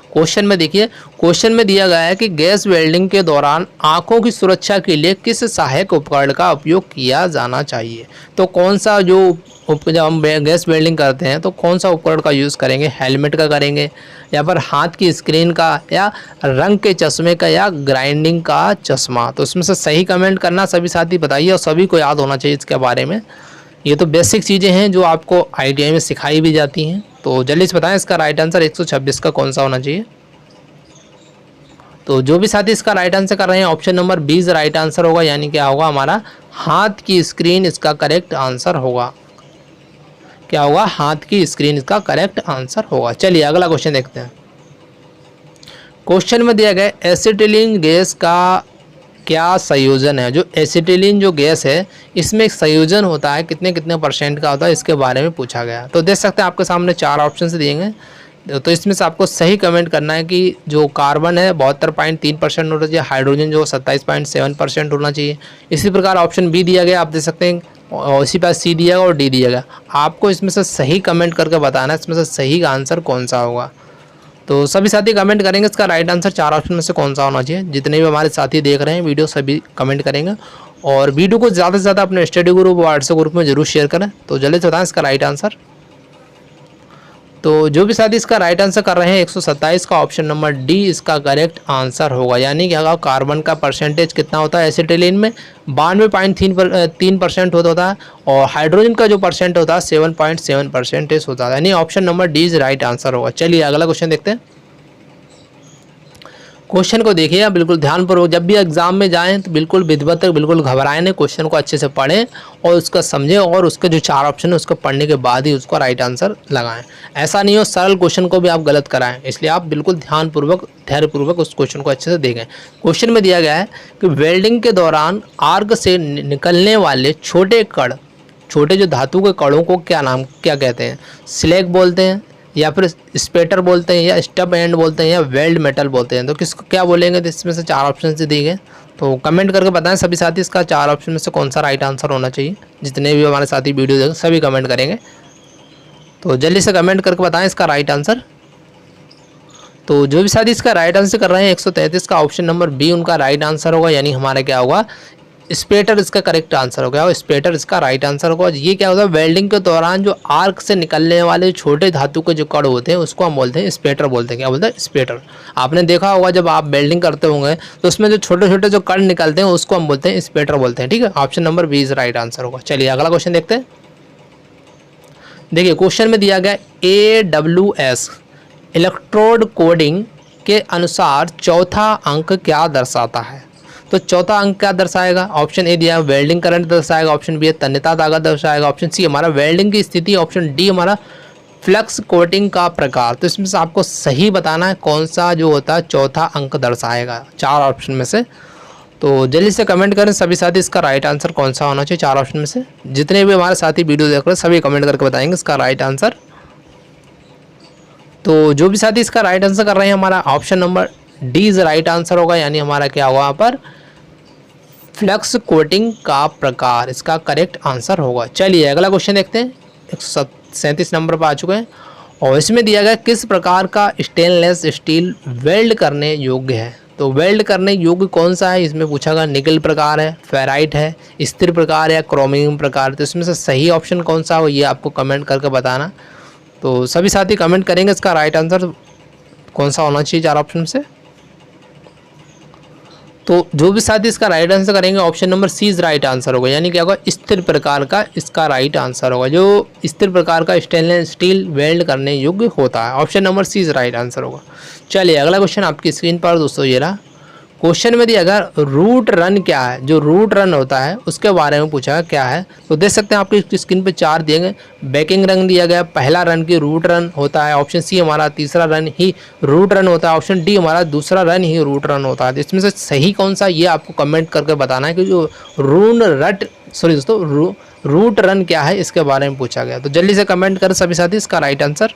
क्वेश्चन में देखिए, क्वेश्चन में दिया गया है कि गैस वेल्डिंग के दौरान आंखों की सुरक्षा के लिए किस सहायक उपकरण का उपयोग किया जाना चाहिए। तो कौन सा जो जब हम गैस वेल्डिंग करते हैं तो कौन सा उपकरण का यूज़ करेंगे, हेलमेट का करेंगे, या फिर हाथ की स्क्रीन का, या रंग के चश्मे का, या ग्राइंडिंग का चश्मा। तो इसमें से सही कमेंट करना सभी साथी बताइए, और सभी को याद होना चाहिए इसके बारे में। ये तो बेसिक चीज़ें हैं जो आपको ITI में सिखाई भी जाती हैं। तो जल्दी से बताएं इसका राइट आंसर 126 का कौन सा होना चाहिए। तो जो भी साथी इसका राइट आंसर कर रहे हैं option number B is right answer होगा, यानी क्या होगा हमारा हाथ की स्क्रीन इसका करेक्ट आंसर होगा। क्या होगा, हाथ की स्क्रीन इसका करेक्ट आंसर होगा। चलिए अगला क्वेश्चन देखते हैं। क्वेश्चन में दिया गया एसिटिलीन गैस का क्या संयोजन है। जो एसिटिलीन जो गैस है इसमें एक संयोजन होता है, कितने कितने परसेंट का होता है इसके बारे में पूछा गया। तो देख सकते हैं आपके सामने 4 ऑप्शन से दिए गए। तो इसमें से आपको सही कमेंट करना है कि जो कार्बन है 72.3% होना चाहिए, हाइड्रोजन जो 27.7% होना चाहिए। इसी प्रकार ऑप्शन बी दिया गया, आप देख सकते हैं, और इसी पास सी दिया गया और डी दिया गया। आपको इसमें से सही कमेंट करके बताना है इसमें से सही आंसर कौन सा होगा। तो सभी साथी कमेंट करेंगे इसका राइट आंसर 4 ऑप्शन में से कौन सा होना चाहिए। जितने भी हमारे साथी देख रहे हैं वीडियो सभी कमेंट करेंगे, और वीडियो को ज़्यादा से ज़्यादा अपने स्टडी ग्रुप व्हाट्सएप ग्रुप में जरूर शेयर करें। तो जल्दी से बताएं इसका राइट आंसर। तो जो भी साथी इसका राइट आंसर कर रहे हैं 127 का ऑप्शन नंबर डी इसका करेक्ट आंसर होगा, यानी कि अगर कार्बन का परसेंटेज कितना होता है एसिटिलीन में 92.3% होता है, और हाइड्रोजन का जो परसेंट होता है 7.7% होता है, यानी option number D is right answer होगा। चलिए अगला क्वेश्चन देखते हैं। क्वेश्चन को देखिए आप बिल्कुल ध्यानपूर्वक, जब भी एग्जाम में जाएं तो बिल्कुल विधिवत बिल्कुल घबराएं नहीं, क्वेश्चन को अच्छे से पढ़ें और उसका समझें, और उसके जो 4 ऑप्शन है उसको पढ़ने के बाद ही उसका राइट आंसर लगाएं। ऐसा नहीं हो सरल क्वेश्चन को भी आप गलत कराएं, इसलिए आप बिल्कुल ध्यानपूर्वक धैर्यपूर्वक उस क्वेश्चन को अच्छे से देखें। क्वेश्चन में दिया गया है कि वेल्डिंग के दौरान आर्क से निकलने वाले छोटे कण, छोटे जो धातु के कणों को क्या कहते हैं। स्लैग बोलते हैं, या फिर स्पेटर बोलते हैं, या स्टब एंड बोलते हैं, या वेल्ड मेटल बोलते हैं। तो किसको क्या बोलेंगे, तो इसमें से 4 ऑप्शन से दिए गए। तो कमेंट करके बताएं सभी साथी इसका 4 ऑप्शन में से कौन सा राइट आंसर होना चाहिए। जितने भी हमारे साथी वीडियो देखें सभी कमेंट करेंगे, तो जल्दी से कमेंट करके बताएं इसका राइट आंसर। तो जो भी साथी इसका राइट आंसर कर रहे हैं 133 का ऑप्शन नंबर बी उनका राइट आंसर होगा, यानी हमारा क्या होगा स्पेटर इसका करेक्ट आंसर हो गया। स्पेटर इसका राइट आंसर होगा। ये क्या होता है, वेल्डिंग के दौरान जो आर्क से निकलने वाले छोटे धातु के जो कण होते हैं उसको हम बोलते हैं स्पेटर बोलते हैं। क्या बोलते हैं, स्पेटर। आपने देखा होगा जब आप वेल्डिंग करते होंगे तो उसमें जो छोटे छोटे जो कण निकलते हैं उसको हम बोलते हैं स्पेटर बोलते हैं। ठीक है, option number B is right answer होगा। चलिए अगला क्वेश्चन देखते हैं। देखिए क्वेश्चन में दिया गया AWS इलेक्ट्रोड कोडिंग के अनुसार चौथा अंक क्या दर्शाता है। तो चौथा अंक क्या दर्शाएगा, ऑप्शन ए दिया है वेल्डिंग करंट दर्शाएगा, ऑप्शन बी है तन्यता ताकत दर्शाएगा, ऑप्शन सी हमारा वेल्डिंग की स्थिति, ऑप्शन डी हमारा फ्लक्स कोटिंग का प्रकार। तो इसमें से आपको सही बताना है कौन सा जो होता है चौथा अंक दर्शाएगा 4 ऑप्शन में से। तो जल्दी से कमेंट करें सभी साथी, इसका राइट आंसर कौन सा होना चाहिए 4 ऑप्शन में से। जितने भी हमारे साथी वीडियो देख रहे हैं सभी कमेंट करके बताएंगे इसका राइट आंसर। तो जो भी साथी इसका राइट आंसर कर रहे हैं, हमारा option number D is right answer होगा, यानी हमारा क्या होगा यहाँ पर फ्लक्स कोटिंग का प्रकार इसका करेक्ट आंसर होगा। चलिए अगला क्वेश्चन देखते हैं, 137 नंबर पर आ चुके हैं और इसमें दिया गया किस प्रकार का स्टेनलेस स्टील वेल्ड करने योग्य है। तो वेल्ड करने योग्य कौन सा है, इसमें पूछा गया निकल प्रकार है, फेराइट है, स्थिर प्रकार या क्रोमियम प्रकार। तो इसमें से सही ऑप्शन कौन सा हो ये आपको कमेंट करके बताना। तो सभी साथी कमेंट करेंगे इसका राइट आंसर कौन सा होना चाहिए 4 ऑप्शन से। तो जो भी साथी इसका राइट आंसर करेंगे option number C is right answer होगा, यानी क्या होगा स्थिर प्रकार का इसका राइट आंसर होगा। जो स्थिर प्रकार का स्टेनलेस स्टील वेल्ड करने योग्य होता है, option number C is right answer होगा। चलिए अगला क्वेश्चन आपकी स्क्रीन पर दोस्तों ये रहा। क्वेश्चन में दिया अगर रूट रन क्या है, जो रूट रन होता है उसके बारे में पूछा क्या है। तो देख सकते हैं आपकी स्क्रीन पे 4 दिए गए, बैकिंग रन दिया गया, पहला रन की रूट रन होता है, ऑप्शन सी हमारा तीसरा रन ही रूट रन होता है, ऑप्शन डी हमारा दूसरा रन ही रूट रन होता है। तो इसमें से सही कौन सा ये आपको कमेंट करके बताना है कि जो रूट रन क्या है इसके बारे में पूछा गया। तो जल्दी से कमेंट कर सभी साथी इसका राइट आंसर।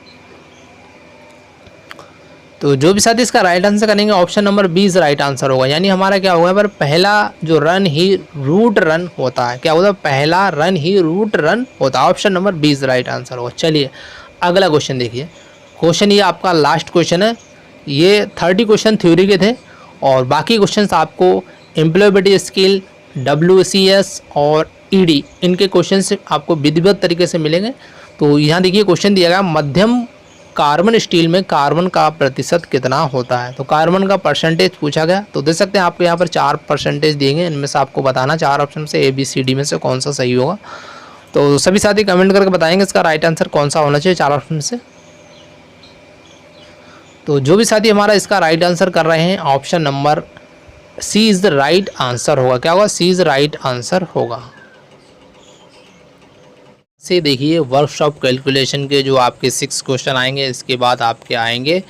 तो जो भी साथी इसका राइट आंसर करेंगे option number B is right answer होगा, यानी हमारा क्या होगा पर पहला जो रन ही रूट रन होता है, क्या होता है पहला रन ही रूट रन होता है, option number B is right answer होगा। चलिए अगला क्वेश्चन देखिए, क्वेश्चन ये आपका लास्ट क्वेश्चन है। ये 30 क्वेश्चन थ्योरी के थे और बाकी क्वेश्चन आपको एम्प्लॉयबिलिटी स्किल, WCS और ED इनके क्वेश्चन आपको विधिवत तरीके से मिलेंगे। तो यहाँ देखिए क्वेश्चन दिया गया मध्यम कार्बन स्टील में कार्बन का प्रतिशत कितना होता है। तो कार्बन का परसेंटेज पूछा गया। तो देख सकते हैं आपको यहाँ पर 4 परसेंटेज दिएंगे, इनमें से आपको बताना 4 ऑप्शन से ABCD में से कौन सा सही होगा। तो सभी साथी कमेंट करके बताएंगे इसका राइट आंसर कौन सा होना चाहिए 4 ऑप्शन से। तो जो भी साथी हमारा इसका राइट आंसर कर रहे हैं option number C is the right answer होगा। क्या होगा, सी इज राइट आंसर होगा। से देखिए वर्कशॉप कैलकुलेशन के जो आपके 6 क्वेश्चन आएंगे, इसके बाद आपके आएंगे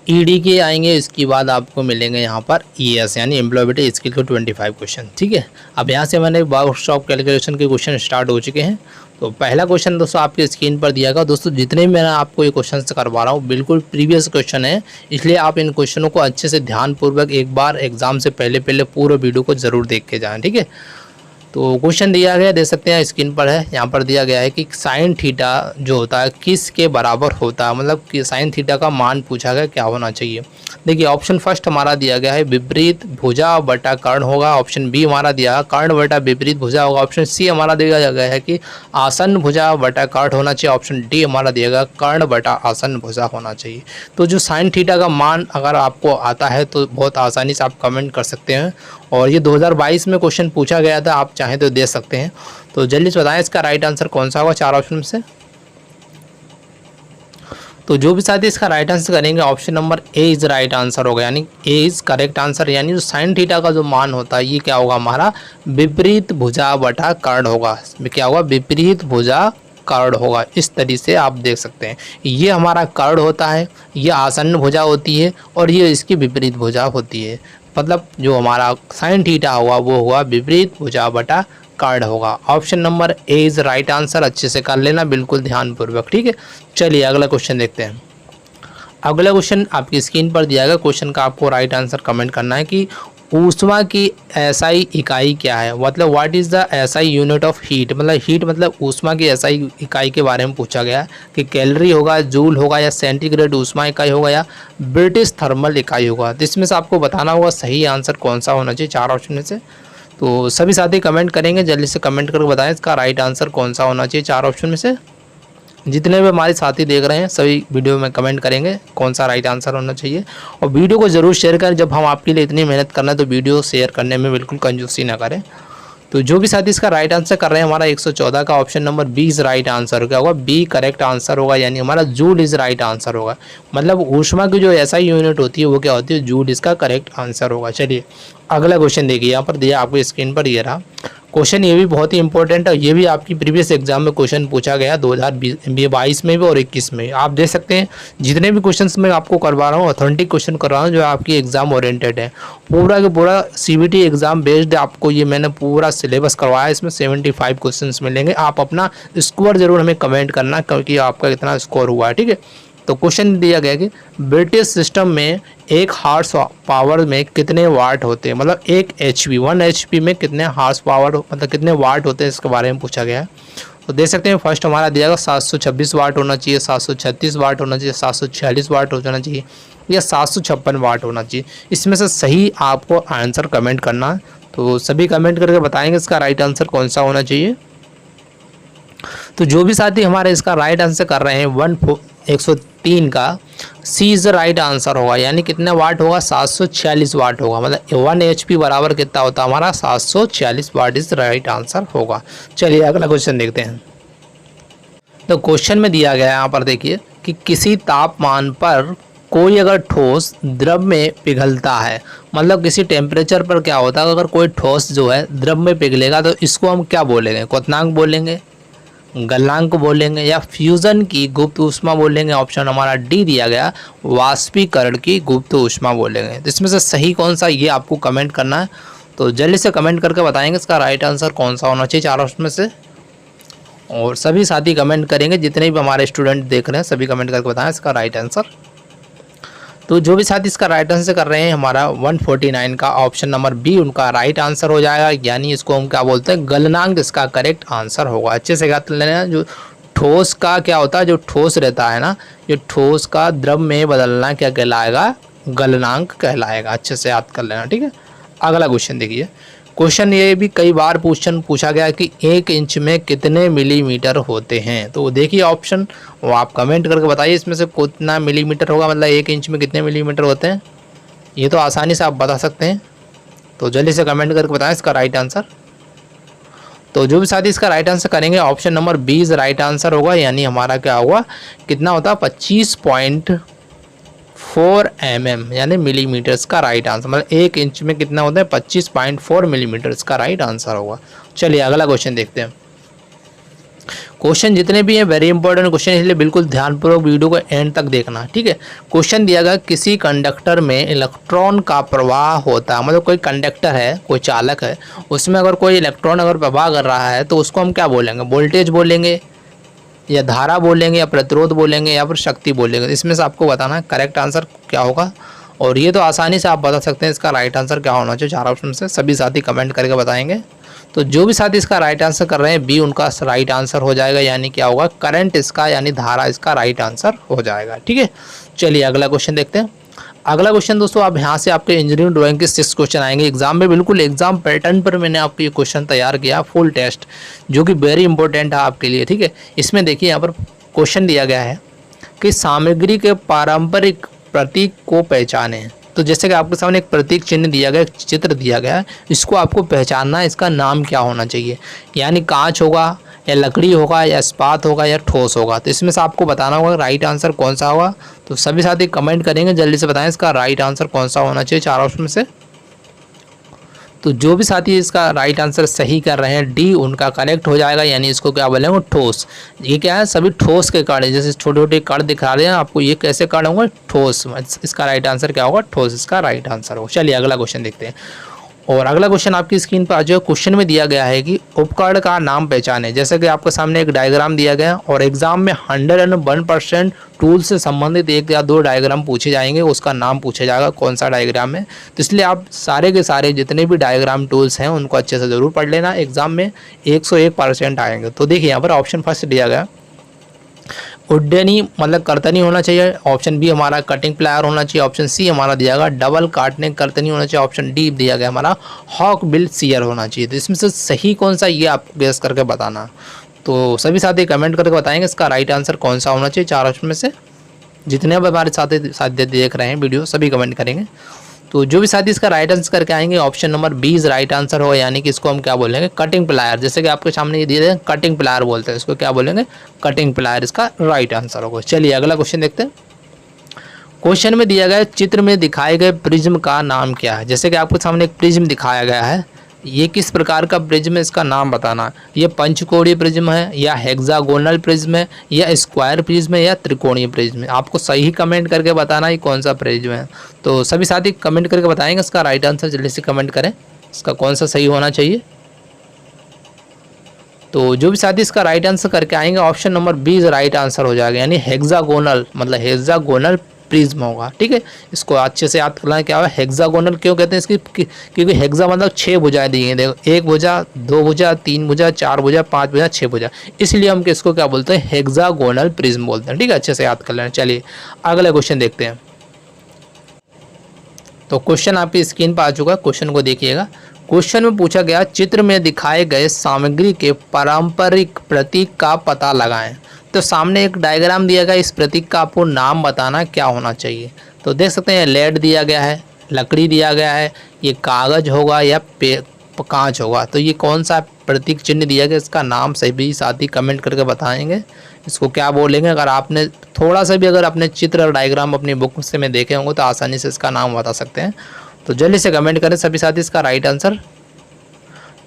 ED के आएंगे, इसके बाद आपको मिलेंगे यहाँ पर ES यानी एम्प्लॉयबिलिटी स्किल के 25 क्वेश्चन। ठीक है, अब यहाँ से मैंने वर्कशॉप कैलकुलेशन के क्वेश्चन स्टार्ट हो चुके हैं। तो पहला क्वेश्चन दोस्तों आपकी स्क्रीन पर दिया गया। दोस्तों जितने भी मैं आपको ये क्वेश्चन करवा रहा हूँ बिल्कुल प्रीवियस क्वेश्चन है, इसलिए आप इन क्वेश्चनों को अच्छे से ध्यानपूर्वक एक बार एग्जाम से पहले पूरे वीडियो को ज़रूर देख के जाएँ। ठीक है, तो क्वेश्चन दिया गया देख सकते हैं स्क्रीन पर है, यहाँ पर दिया गया है कि साइन थीटा जो होता है किस के बराबर होता है, मतलब कि साइन थीटा का मान पूछा गया क्या होना चाहिए। देखिए ऑप्शन फर्स्ट हमारा दिया गया है विपरीत भुजा बटा कर्ण होगा, ऑप्शन बी हमारा दिया कर्ण बटा विपरीत भुजा होगा, ऑप्शन सी हमारा दिया गया है कि आसन भुजा बटा कर्ण होना चाहिए, ऑप्शन डी हमारा दिया गया कर्ण बटा आसन भुजा होना चाहिए। तो जो साइन थीटा का मान अगर आपको आता है तो बहुत आसानी से आप कमेंट कर सकते हैं, और ये 2022 में क्वेश्चन पूछा गया था, आप चाहें तो दे सकते हैं। तो जल्दी से बताएं इसका राइट आंसर कौन सा होगा 4 ऑप्शन में से। तो जो भी साथी इसका राइट आंसर करेंगे option number A is right answer होगा, यानी ए इज करेक्ट आंसर, यानी जो साइन थीटा का जो मान होता है ये क्या होगा हमारा विपरीत भुजा बटा कर्ण होगा। क्या होगा, विपरीत भुजा कर्ण होगा। इस तरीके से आप देख सकते हैं ये हमारा कर्ण होता है, ये आसन्न भुजा होती है और ये इसकी विपरीत भुजा होती है, मतलब जो हमारा साइन थीटा होगा वो होगा विपरीत भुजा बटा कर्ण होगा। Option number A is right answer, अच्छे से कर लेना बिल्कुल ध्यानपूर्वक। ठीक है, चलिए अगला क्वेश्चन देखते हैं। अगला क्वेश्चन आपकी स्क्रीन पर दिया गया, क्वेश्चन का आपको राइट आंसर कमेंट करना है कि ऊष्मा की SI इकाई क्या है, मतलब what is the SI unit of heat, मतलब हीट मतलब ऊष्मा की SI इकाई के बारे में पूछा गया है कि कैलोरी होगा, जूल होगा या सेंटीग्रेड ऊष्मा इकाई होगा या ब्रिटिश थर्मल इकाई होगा। तो इसमें से आपको बताना होगा सही आंसर कौन सा होना चाहिए 4 ऑप्शन में से। तो सभी साथी कमेंट करेंगे, जल्दी से कमेंट करके बताएं इसका राइट आंसर कौन सा होना चाहिए 4 ऑप्शन में से। जितने भी हमारे साथी देख रहे हैं सभी वीडियो में कमेंट करेंगे कौन सा राइट आंसर होना चाहिए, और वीडियो को ज़रूर शेयर करें। जब हम आपके लिए इतनी मेहनत करना है तो वीडियो शेयर करने में बिल्कुल कंजूसी ना करें। तो जो भी साथी इसका राइट आंसर कर रहे हैं हमारा 114 का option number B is right answer क्या होगा, बी करेक्ट आंसर होगा, यानी हमारा जूल इज राइट आंसर होगा। मतलब ऊष्मा की जो SI यूनिट होती है वो क्या होती है, जूल, इसका करेक्ट आंसर होगा। चलिए अगला क्वेश्चन देखिए, यहाँ पर दिया आपको स्क्रीन पर ये रहा क्वेश्चन ये भी बहुत ही इंपॉर्टेंट है, ये भी आपकी प्रीवियस एग्जाम में क्वेश्चन पूछा गया 2022 में भी और 21 में। आप देख सकते हैं जितने भी क्वेश्चंस मैं आपको करवा रहा हूँ ऑथेंटिक क्वेश्चन कर रहा हूँ जो आपकी एग्जाम ओरिएंटेड है। पूरा का पूरा CBT एग्जाम बेस्ड आपको ये मैंने पूरा सिलेबस करवाया। इसमें 75 क्वेश्चंस मिलेंगे। आप अपना स्कोर जरूर हमें कमेंट करना क्योंकि आपका कितना स्कोर हुआ है, ठीक है। तो क्वेश्चन दिया गया कि ब्रिटिश सिस्टम में एक हार्स पावर में कितने वाट होते हैं, मतलब 1 HP 1 HP में कितने हार्स पावर मतलब कितने वाट होते हैं, इसके बारे में पूछा गया है। तो देख सकते हैं फर्स्ट हमारा दिया गया 726 वाट होना चाहिए, 736 वाट होना चाहिए, 746 वाट हो जाना चाहिए या 756 वाट होना चाहिए। इसमें से सही आपको आंसर कमेंट करना है। तो सभी कमेंट करके बताएंगे इसका राइट आंसर कौन सा होना चाहिए। तो जो भी साथी हमारे इसका राइट आंसर कर रहे हैं 103 का सी इज द राइट आंसर होगा, यानी कितने वाट होगा 746 वाट होगा, मतलब 1 HP बराबर कितना होता है हमारा 746 वाट इज राइट आंसर होगा। चलिए अगला क्वेश्चन देखते हैं। तो क्वेश्चन में दिया गया है यहाँ पर देखिए कि किसी तापमान पर कोई अगर ठोस द्रव में पिघलता है, मतलब किसी टेम्परेचर पर क्या होता है अगर कोई ठोस जो है द्रव में पिघलेगा तो इसको हम क्या बोलेंगे, क्वथनांक बोलेंगे, गलनांक बोलेंगे या फ्यूजन की गुप्त ऊष्मा बोलेंगे। ऑप्शन हमारा डी दिया गया वाष्पीकरण की गुप्त ऊष्मा बोलेंगे। तो इसमें से सही कौन सा ये आपको कमेंट करना है। तो जल्दी से कमेंट करके बताएंगे इसका राइट आंसर कौन सा होना चाहिए चार ऑप्शन में से। और सभी साथी कमेंट करेंगे, जितने भी हमारे स्टूडेंट देख रहे हैं सभी कमेंट करके बताएं इसका राइट आंसर। तो जो भी साथी इसका राइट आंसर कर रहे हैं हमारा 149 का ऑप्शन नंबर बी उनका राइट आंसर हो जाएगा, यानी इसको हम क्या बोलते हैं गलनांक इसका करेक्ट आंसर होगा। अच्छे से याद लेना, जो ठोस का क्या होता है, जो ठोस रहता है ना, जो ठोस का द्रव में बदलना क्या कहलाएगा, गलनांक कहलाएगा। अच्छे से याद कर लेना, ठीक है। अगला क्वेश्चन देखिए। क्वेश्चन ये भी कई बार पूछा गया कि 1 इंच में कितने मिलीमीटर होते हैं। तो देखिए ऑप्शन वो आप कमेंट करके बताइए इसमें से कितना मिलीमीटर होगा, मतलब 1 इंच में कितने मिलीमीटर होते हैं। ये तो आसानी से आप बता सकते हैं, तो जल्दी से कमेंट करके बताएं इसका राइट आंसर। तो जो भी साथी इसका राइट आंसर करेंगे ऑप्शन नंबर 20 राइट आंसर होगा, यानी हमारा क्या होगा कितना होता है 25.4 mm यानी मिलीमीटर्स का राइट आंसर, मतलब 1 इंच में कितना होता है 25.4 मिलीमीटर्स का राइट आंसर होगा। चलिए अगला क्वेश्चन देखते हैं। क्वेश्चन जितने भी हैं वेरी इंपॉर्टेंट क्वेश्चन, इसलिए बिल्कुल ध्यानपूर्वक वीडियो को एंड तक देखना, ठीक है। क्वेश्चन दिया गया किसी कंडक्टर में इलेक्ट्रॉन का प्रवाह होता है, मतलब कोई कंडक्टर है, कोई चालक है, उसमें अगर कोई इलेक्ट्रॉन अगर प्रवाह कर रहा है तो उसको हम क्या बोलेंगे, वोल्टेज बोलेंगे या धारा बोलेंगे या प्रतिरोध बोलेंगे या फिर शक्ति बोलेंगे। इसमें से आपको बताना है करेक्ट आंसर क्या होगा, और ये तो आसानी से आप बता सकते हैं इसका राइट आंसर क्या होना चाहिए चार ऑप्शन से। सभी साथी कमेंट करके बताएंगे। तो जो भी साथी इसका राइट आंसर कर रहे हैं बी उनका राइट आंसर हो जाएगा, यानी क्या होगा करंट इसका यानी धारा इसका राइट आंसर हो जाएगा, ठीक है। चलिए अगला क्वेश्चन देखते हैं। अगला क्वेश्चन दोस्तों आप यहाँ से आपके इंजीनियरिंग ड्राइंग के 6 क्वेश्चन आएंगे एग्जाम में, बिल्कुल एग्जाम पैटर्न पर मैंने आपको ये क्वेश्चन तैयार किया फुल टेस्ट, जो कि वेरी इंपॉर्टेंट है आपके लिए, ठीक है। इसमें देखिए यहाँ पर क्वेश्चन दिया गया है कि सामग्री के पारंपरिक प्रतीक को पहचानें। तो जैसे कि आपके सामने एक प्रतीक चिन्ह दिया गया, चित्र दिया गया है, इसको आपको पहचानना है, इसका नाम क्या होना चाहिए, यानी कांच होगा या लकड़ी होगा या इस्पात होगा या ठोस होगा। तो इसमें से आपको बताना होगा राइट आंसर कौन सा होगा। तो सभी साथी कमेंट करेंगे, जल्दी से बताएं इसका राइट आंसर कौन सा होना चाहिए चार ऑप्शन में से। तो जो भी साथी इसका राइट आंसर सही कर रहे हैं डी उनका करेक्ट हो जाएगा, यानी इसको क्या बोलेंगे ठोस। ये क्या है सभी ठोस के कण, जैसे छोटे छोटे कण दिखा रहे हैं आपको, ये कैसे कण होंगे ठोस। इसका राइट आंसर क्या होगा ठोस इसका राइट आंसर होगा। चलिए अगला क्वेश्चन देखते हैं। और अगला क्वेश्चन आपकी स्क्रीन पर आ जाए। क्वेश्चन में दिया गया है कि उपकरण का नाम पहचाने। जैसे कि आपके सामने एक डायग्राम दिया गया और एग्जाम में 101% टूल से संबंधित 1 या 2 डायग्राम पूछे जाएंगे, उसका नाम पूछा जाएगा कौन सा डायग्राम है। तो इसलिए आप सारे के सारे जितने भी डायग्राम टूल्स हैं उनको अच्छे से ज़रूर पढ़ लेना, एग्जाम में 101% आएंगे। तो देखिए यहाँ पर ऑप्शन फर्स्ट दिया गया उड्डयनी मतलब कर्तनी होना चाहिए, ऑप्शन बी हमारा कटिंग प्लायर होना चाहिए, ऑप्शन सी हमारा दिया गया डबल काटने कर्तनी होना चाहिए, ऑप्शन डी दिया गया हमारा हॉक बिल सीयर होना चाहिए। तो इसमें से सही कौन सा ये आप गेस करके बताना। तो सभी साथी कमेंट करके बताएंगे इसका राइट आंसर कौन सा होना चाहिए चार ऑप्शन में से। जितने भी हमारे साथी देख रहे हैं वीडियो सभी कमेंट करेंगे। तो जो भी साथी इसका राइट आंसर करके आएंगे ऑप्शन नंबर 20 राइट आंसर होगा, यानी कि इसको हम क्या बोलेंगे कटिंग प्लायर। जैसे कि आपके सामने ये दिए कटिंग प्लायर बोलते हैं, इसको क्या बोलेंगे कटिंग प्लायर, इसका राइट आंसर होगा। चलिए अगला क्वेश्चन देखते हैं। क्वेश्चन में दिया गया चित्र में दिखाए गए प्रिज्म का नाम क्या है। जैसे कि आपके सामने एक प्रिज्म दिखाया गया है, ये किस प्रकार का प्रिज्म है, इसका नाम बताना। ये पंचकोणीय प्रिज्म है या हेक्सागोनल प्रिज्म है या स्क्वायर प्रिज्म है या त्रिकोणीय प्रिज्म है। आपको सही कमेंट करके बताना ये कौन सा प्रिज्म है। तो सभी साथी कमेंट करके बताएंगे इसका राइट आंसर, जल्दी से कमेंट करें इसका कौन सा सही होना चाहिए। तो जो भी साथी इसका राइट आंसर करके आएंगे option number B right answer हो जाएगा, यानी हेक्सागोनल मतलब हेक्सागोनल प्रिज्म होगा। ठीक है, इसको अच्छे से याद करना क्या है हेक्सागोनल क्यों कहते हैं इसकी, क्योंकि हेक्सा मतलब 6 भुजाएं दी हैं। देखो 1 भुजा, 2 भुजा, 3 भुजा, 4 भुजा, 5 भुजा, 6 भुजा, इसलिए हम इसको क्या बोलते हैं हेक्सागोनल प्रिज्म बोलते हैं। ठीक है, अच्छे से याद कर लेना। चलिए अगला क्वेश्चन देखते हैं। तो क्वेश्चन आपकी स्क्रीन पर आ चुका है, क्वेश्चन को देखिएगा। क्वेश्चन में पूछा गया चित्र में दिखाए गए सामग्री के पारंपरिक प्रतीक का पता लगाएं। तो सामने एक डायग्राम दिया गया, इस प्रतीक का आपको नाम बताना क्या होना चाहिए। तो देख सकते हैं लेड दिया गया है, लकड़ी दिया गया है, ये कागज होगा या कांच होगा। तो ये कौन सा प्रतीक चिन्ह दिया गया, इसका नाम सभी साथी कमेंट करके बताएंगे इसको क्या बोलेंगे। अगर आपने थोड़ा सा भी अगर अपने चित्र और डायग्राम अपनी बुक से में देखे होंगे तो आसानी से इसका नाम बता सकते हैं। तो जल्दी से कमेंट करें सभी साथी इसका राइट आंसर।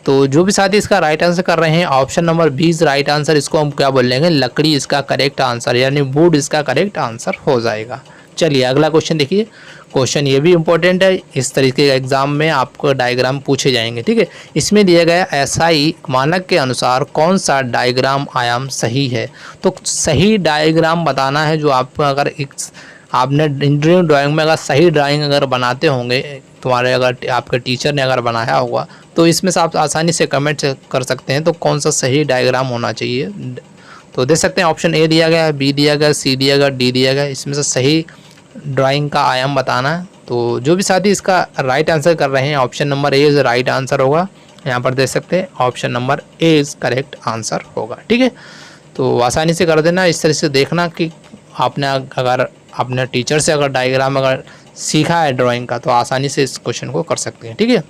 तो जो भी साथी इसका राइट आंसर कर रहे हैं option number B right answer, इसको हम क्या बोलेंगे लकड़ी इसका करेक्ट आंसर, यानी वुड इसका करेक्ट आंसर हो जाएगा। चलिए अगला क्वेश्चन देखिए। क्वेश्चन ये भी इंपॉर्टेंट है, इस तरीके के एग्जाम में आपको डायग्राम पूछे जाएंगे। ठीक है, इसमें दिया गया एसआई मानक के अनुसार कौन सा डायग्राम आयाम सही है। तो सही डायग्राम बताना है जो आपको अगर आपने ड्राइंग में अगर सही ड्राइंग अगर बनाते होंगे, तुम्हारे अगर आपके टीचर ने अगर बनाया होगा तो इसमें से आप आसानी से कमेंट कर सकते हैं तो कौन सा सही डायग्राम होना चाहिए। तो देख सकते हैं ऑप्शन ए दिया गया है, बी दिया गया, सी दिया गया, डी दिया गया, इसमें से सही ड्राइंग का आयाम बताना है। तो जो भी साथी इसका राइट आंसर कर रहे हैं option number A is right answer होगा। यहाँ पर देख सकते हैं option number A is correct answer होगा। ठीक है, तो आसानी से कर देना, इस तरह से देखना कि आपने अगर अपने टीचर से अगर डायग्राम अगर सीखा है ड्राइंग का तो आसानी से इस क्वेश्चन को कर सकते हैं। ठीक है,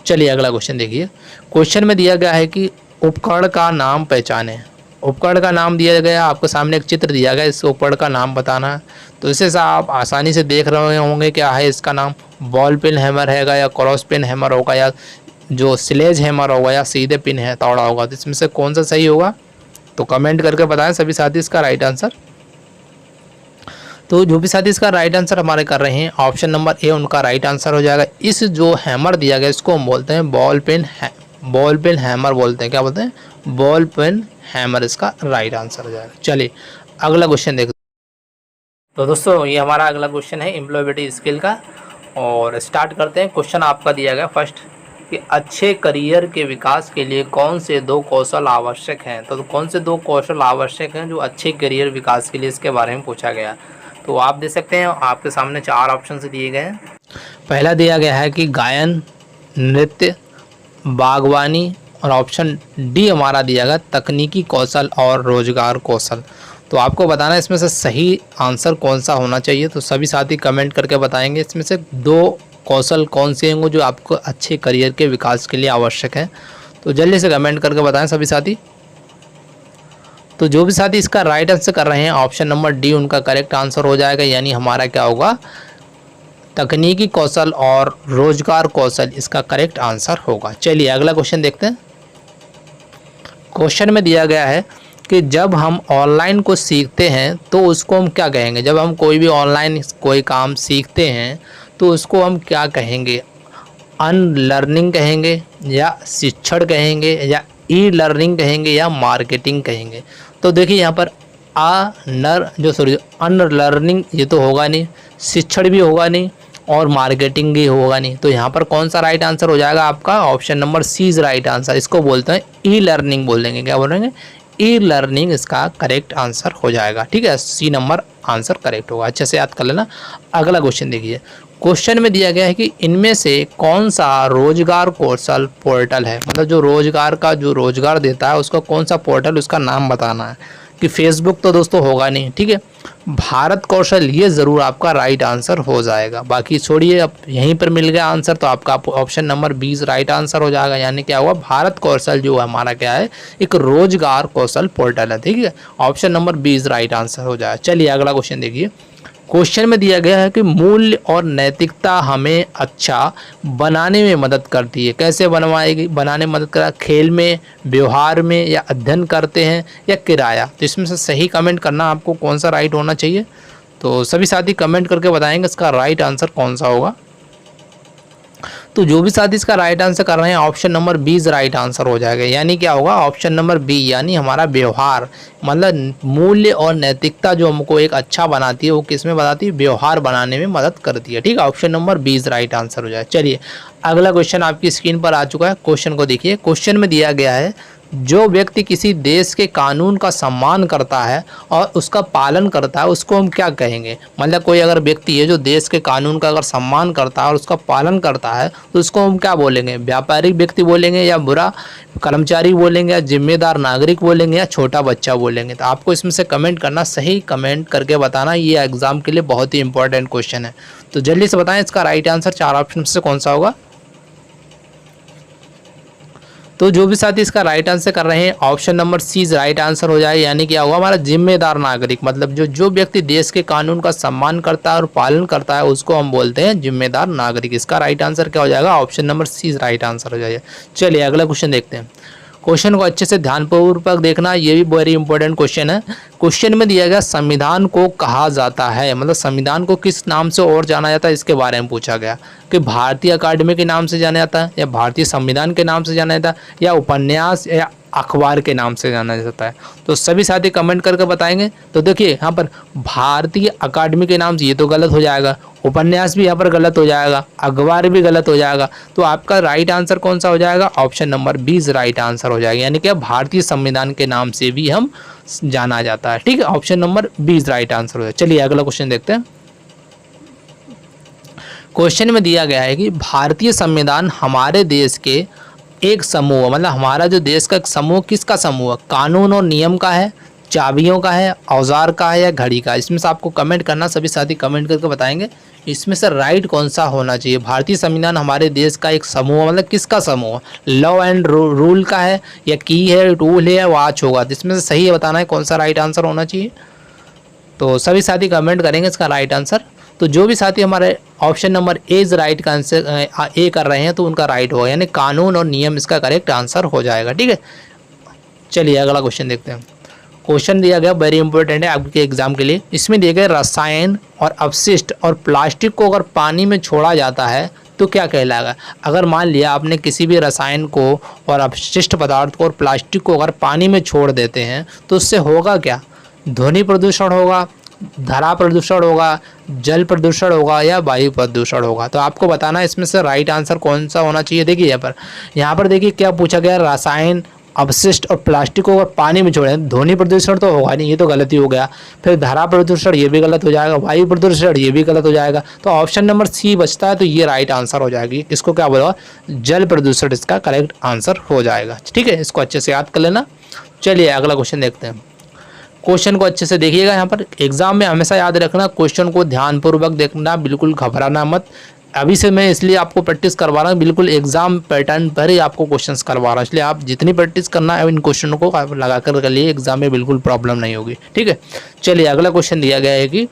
चलिए अगला क्वेश्चन देखिए। क्वेश्चन में दिया गया है कि उपकरण का नाम पहचानें। उपकरण का नाम दिया गया, आपके सामने एक चित्र दिया गया, इस उपकरण का नाम बताना है। तो इसे आप आसानी से देख रहे होंगे क्या है इसका नाम, बॉल पिन हैमर हैगा या क्रॉस पिन हैमर होगा या जो स्लेज हैमर होगा या सीधे पिन है तोड़ा होगा। तो इसमें से कौन सा सही होगा तो कमेंट करके बताएं सभी साथी इसका राइट आंसर। तो जो भी साथी इसका राइट आंसर हमारे कर रहे हैं ऑप्शन नंबर ए उनका राइट आंसर हो जाएगा। इस जो हैमर दिया गया इसको हम बोलते हैं बॉल पिन हैमर बोलते हैं। क्या बोलते हैं, बॉल पिन हैमर इसका राइट आंसर हो जाएगा। चलिए अगला क्वेश्चन देखते हैं। तो दोस्तों ये हमारा अगला क्वेश्चन है एम्प्लॉयबिलिटी स्किल का, और स्टार्ट करते हैं। क्वेश्चन आपका दिया गया फर्स्ट कि अच्छे करियर के विकास के लिए कौन से 2 कौशल आवश्यक हैं। तो कौन से 2 कौशल आवश्यक हैं जो अच्छे करियर विकास के लिए, इसके बारे में पूछा गया। तो आप देख सकते हैं आपके सामने 4 ऑप्शन दिए गए हैं। पहला दिया गया है कि गायन, नृत्य, बागवानी, और ऑप्शन डी हमारा दिया गया तकनीकी कौशल और रोजगार कौशल। तो आपको बताना है इसमें से सही आंसर कौन सा होना चाहिए। तो सभी साथी कमेंट करके बताएंगे इसमें से 2 कौशल कौन से होंगे जो आपको अच्छे करियर के विकास के लिए आवश्यक है। तो जल्दी से कमेंट करके बताएं सभी साथी। तो जो भी साथी इसका राइट आंसर कर रहे हैं ऑप्शन नंबर डी उनका करेक्ट आंसर हो जाएगा, यानी हमारा क्या होगा तकनीकी कौशल और रोजगार कौशल इसका करेक्ट आंसर होगा। चलिए अगला क्वेश्चन देखते हैं। क्वेश्चन में दिया गया है कि जब हम ऑनलाइन को सीखते हैं तो उसको हम क्या कहेंगे। जब हम कोई भी ऑनलाइन कोई काम सीखते हैं तो उसको हम क्या कहेंगे, अनलर्निंग कहेंगे या शिक्षण कहेंगे या ई लर्निंग कहेंगे या मार्केटिंग कहेंगे। तो देखिए यहाँ पर अनलर्निंग ये तो होगा नहीं, शिक्षण भी होगा नहीं और मार्केटिंग भी होगा नहीं। तो यहाँ पर कौन सा राइट आंसर हो जाएगा आपका option number C is right answer. इसको बोलते हैं ई लर्निंग बोल देंगे। क्या बोलेंगे, ई लर्निंग इसका करेक्ट आंसर हो जाएगा। ठीक है, सी नंबर आंसर करेक्ट होगा। अच्छे से याद कर लेना। अगला क्वेश्चन देखिए। क्वेश्चन में दिया गया है कि इनमें से कौन सा रोजगार कौशल पोर्टल है, मतलब जो रोजगार का जो रोजगार देता है उसका कौन सा पोर्टल, उसका नाम बताना है। कि फेसबुक तो दोस्तों होगा नहीं, ठीक है, भारत कौशल ये ज़रूर आपका राइट आंसर हो जाएगा। बाकी छोड़िए, अब यहीं पर मिल गया आंसर तो आपका ऑप्शन नंबर 20 राइट आंसर हो जाएगा। यानी क्या हुआ, भारत कौशल जो हमारा क्या है एक रोजगार कौशल पोर्टल है। ठीक है, ऑप्शन नंबर 20 राइट आंसर हो जाएगा। चलिए अगला क्वेश्चन देखिए। क्वेश्चन में दिया गया है कि मूल्य और नैतिकता हमें अच्छा बनाने में मदद करती है। कैसे बनवाएगी, बनाने में मदद करा, खेल में, व्यवहार में, या अध्ययन करते हैं, या किराया। तो इसमें से सही कमेंट करना आपको कौन सा राइट होना चाहिए। तो सभी साथी कमेंट करके बताएंगे इसका राइट आंसर कौन सा होगा। तो जो भी साथी इसका राइट आंसर कर रहे हैं option number B is right answer हो जाएगा। यानी क्या होगा, ऑप्शन नंबर बी, यानी हमारा व्यवहार, मतलब मूल्य और नैतिकता जो हमको एक अच्छा बनाती है वो किस में बनाती है, व्यवहार बनाने में मदद करती है। ठीक है, option number B is right answer हो जाए। चलिए अगला क्वेश्चन आपकी स्क्रीन पर आ चुका है। क्वेश्चन को देखिए। क्वेश्चन में दिया गया है, जो व्यक्ति किसी देश के कानून का सम्मान करता है और उसका पालन करता है उसको हम क्या कहेंगे। मतलब कोई अगर व्यक्ति है जो देश के कानून का अगर सम्मान करता है और उसका पालन करता है तो उसको हम क्या बोलेंगे, व्यापारिक व्यक्ति बोलेंगे, या बुरा कर्मचारी बोलेंगे, या जिम्मेदार नागरिक बोलेंगे, या छोटा बच्चा बोलेंगे। तो आपको इसमें से कमेंट करना, सही कमेंट करके बताना। ये एग्जाम के लिए बहुत ही इंपॉर्टेंट क्वेश्चन है। तो जल्दी से बताएं इसका राइट आंसर 4 ऑप्शन से कौन सा होगा। तो जो भी साथी इसका राइट आंसर कर रहे हैं option number C right answer हो जाए। यानी क्या होगा, हमारा जिम्मेदार नागरिक, मतलब जो व्यक्ति देश के कानून का सम्मान करता है और पालन करता है उसको हम बोलते हैं जिम्मेदार नागरिक। इसका राइट आंसर क्या हो जाएगा, option number C right answer हो जाएगा। चलिए अगला क्वेश्चन देखते हैं। क्वेश्चन को अच्छे से ध्यानपूर्वक देखना, ये भी वेरी इंपॉर्टेंट क्वेश्चन है। क्वेश्चन में दिया गया संविधान को कहा जाता है, मतलब संविधान को किस नाम से और जाना जाता है इसके बारे में पूछा गया कि भारतीय अकादमी के नाम से जाना जाता है, या भारतीय संविधान के नाम से जाना जाता है, या उपन्यास या अखबार के नाम से जाना जाता है। तो सभी साथी कमेंट करके बताएंगे। तो देखिए यहाँ पर भारतीय अकादमी के नाम से ये तो गलत हो जाएगा, उपन्यास भी यहाँ पर गलत हो जाएगा, अखबार भी गलत हो जाएगा। तो आपका राइट आंसर कौन सा हो जाएगा, option number B right answer हो जाएगा। यानी कि भारतीय संविधान के नाम से भी हम जाना जाता है। ठीक है, option number B right answer हो जाएगा। चलिए अगला क्वेश्चन देखते हैं। क्वेश्चन में दिया गया है कि भारतीय संविधान हमारे देश के एक समूह, मतलब हमारा जो देश का एक समूह किसका समूह है, कानून और नियम का है, चाबियों का है, औजार का है, या घड़ी का है। इसमें से आपको कमेंट करना, सभी साथी कमेंट करके बताएंगे इसमें से राइट कौन सा होना चाहिए। भारतीय संविधान हमारे देश का एक समूह, मतलब किसका समूह, लॉ एंड रूल का है, या की है, टूल है, या वॉच होगा। तो इसमें से सही बताना है कौन सा राइट आंसर होना चाहिए। तो सभी साथी कमेंट करेंगे इसका राइट आंसर। तो जो भी साथी हमारे ऑप्शन नंबर ए राइट का आंसर ए कर रहे हैं तो उनका राइट होगा, यानी कानून और नियम इसका करेक्ट आंसर हो जाएगा। ठीक है, चलिए अगला क्वेश्चन देखते हैं। क्वेश्चन दिया गया वेरी इंपॉर्टेंट है आपके एग्जाम के लिए। इसमें दिए गए रसायन और अवशिष्ट और प्लास्टिक को अगर पानी में छोड़ा जाता है तो क्या कहलाएगा। अगर मान लिया आपने किसी भी रसायन को और अवशिष्ट पदार्थ को और प्लास्टिक को अगर पानी में छोड़ देते हैं तो उससे होगा क्या, ध्वनि प्रदूषण होगा, धरा प्रदूषण होगा, जल प्रदूषण होगा, या वायु प्रदूषण होगा। तो आपको बताना है इसमें से राइट आंसर कौन सा होना चाहिए। देखिए यहाँ पर देखिए क्या पूछा गया, रसायन, अवशिष्ट और प्लास्टिक को अगर पानी में छोड़े, ध्वनि प्रदूषण तो होगा नहीं, ये तो गलत ही हो गया। फिर धरा प्रदूषण ये भी गलत हो जाएगा, वायु प्रदूषण ये भी गलत हो जाएगा। तो ऑप्शन नंबर सी बचता है, तो ये राइट आंसर हो जाएगी। इसको क्या बोला, जल प्रदूषण इसका करेक्ट आंसर हो जाएगा। ठीक है, इसको अच्छे से याद कर लेना। चलिए अगला क्वेश्चन देखते हैं। क्वेश्चन को अच्छे से देखिएगा। यहाँ पर एग्जाम में हमेशा याद रखना, क्वेश्चन को ध्यानपूर्वक देखना, बिल्कुल घबराना मत। अभी से मैं इसलिए आपको प्रैक्टिस करवा रहा हूँ, बिल्कुल एग्जाम पैटर्न पर ही आपको क्वेश्चंस करवा रहा हूँ। इसलिए आप जितनी प्रैक्टिस करना है इन क्वेश्चनों को लगा कर लिए एग्जाम में बिल्कुल प्रॉब्लम नहीं होगी। ठीक है, चलिए अगला क्वेश्चन दिया गया है कि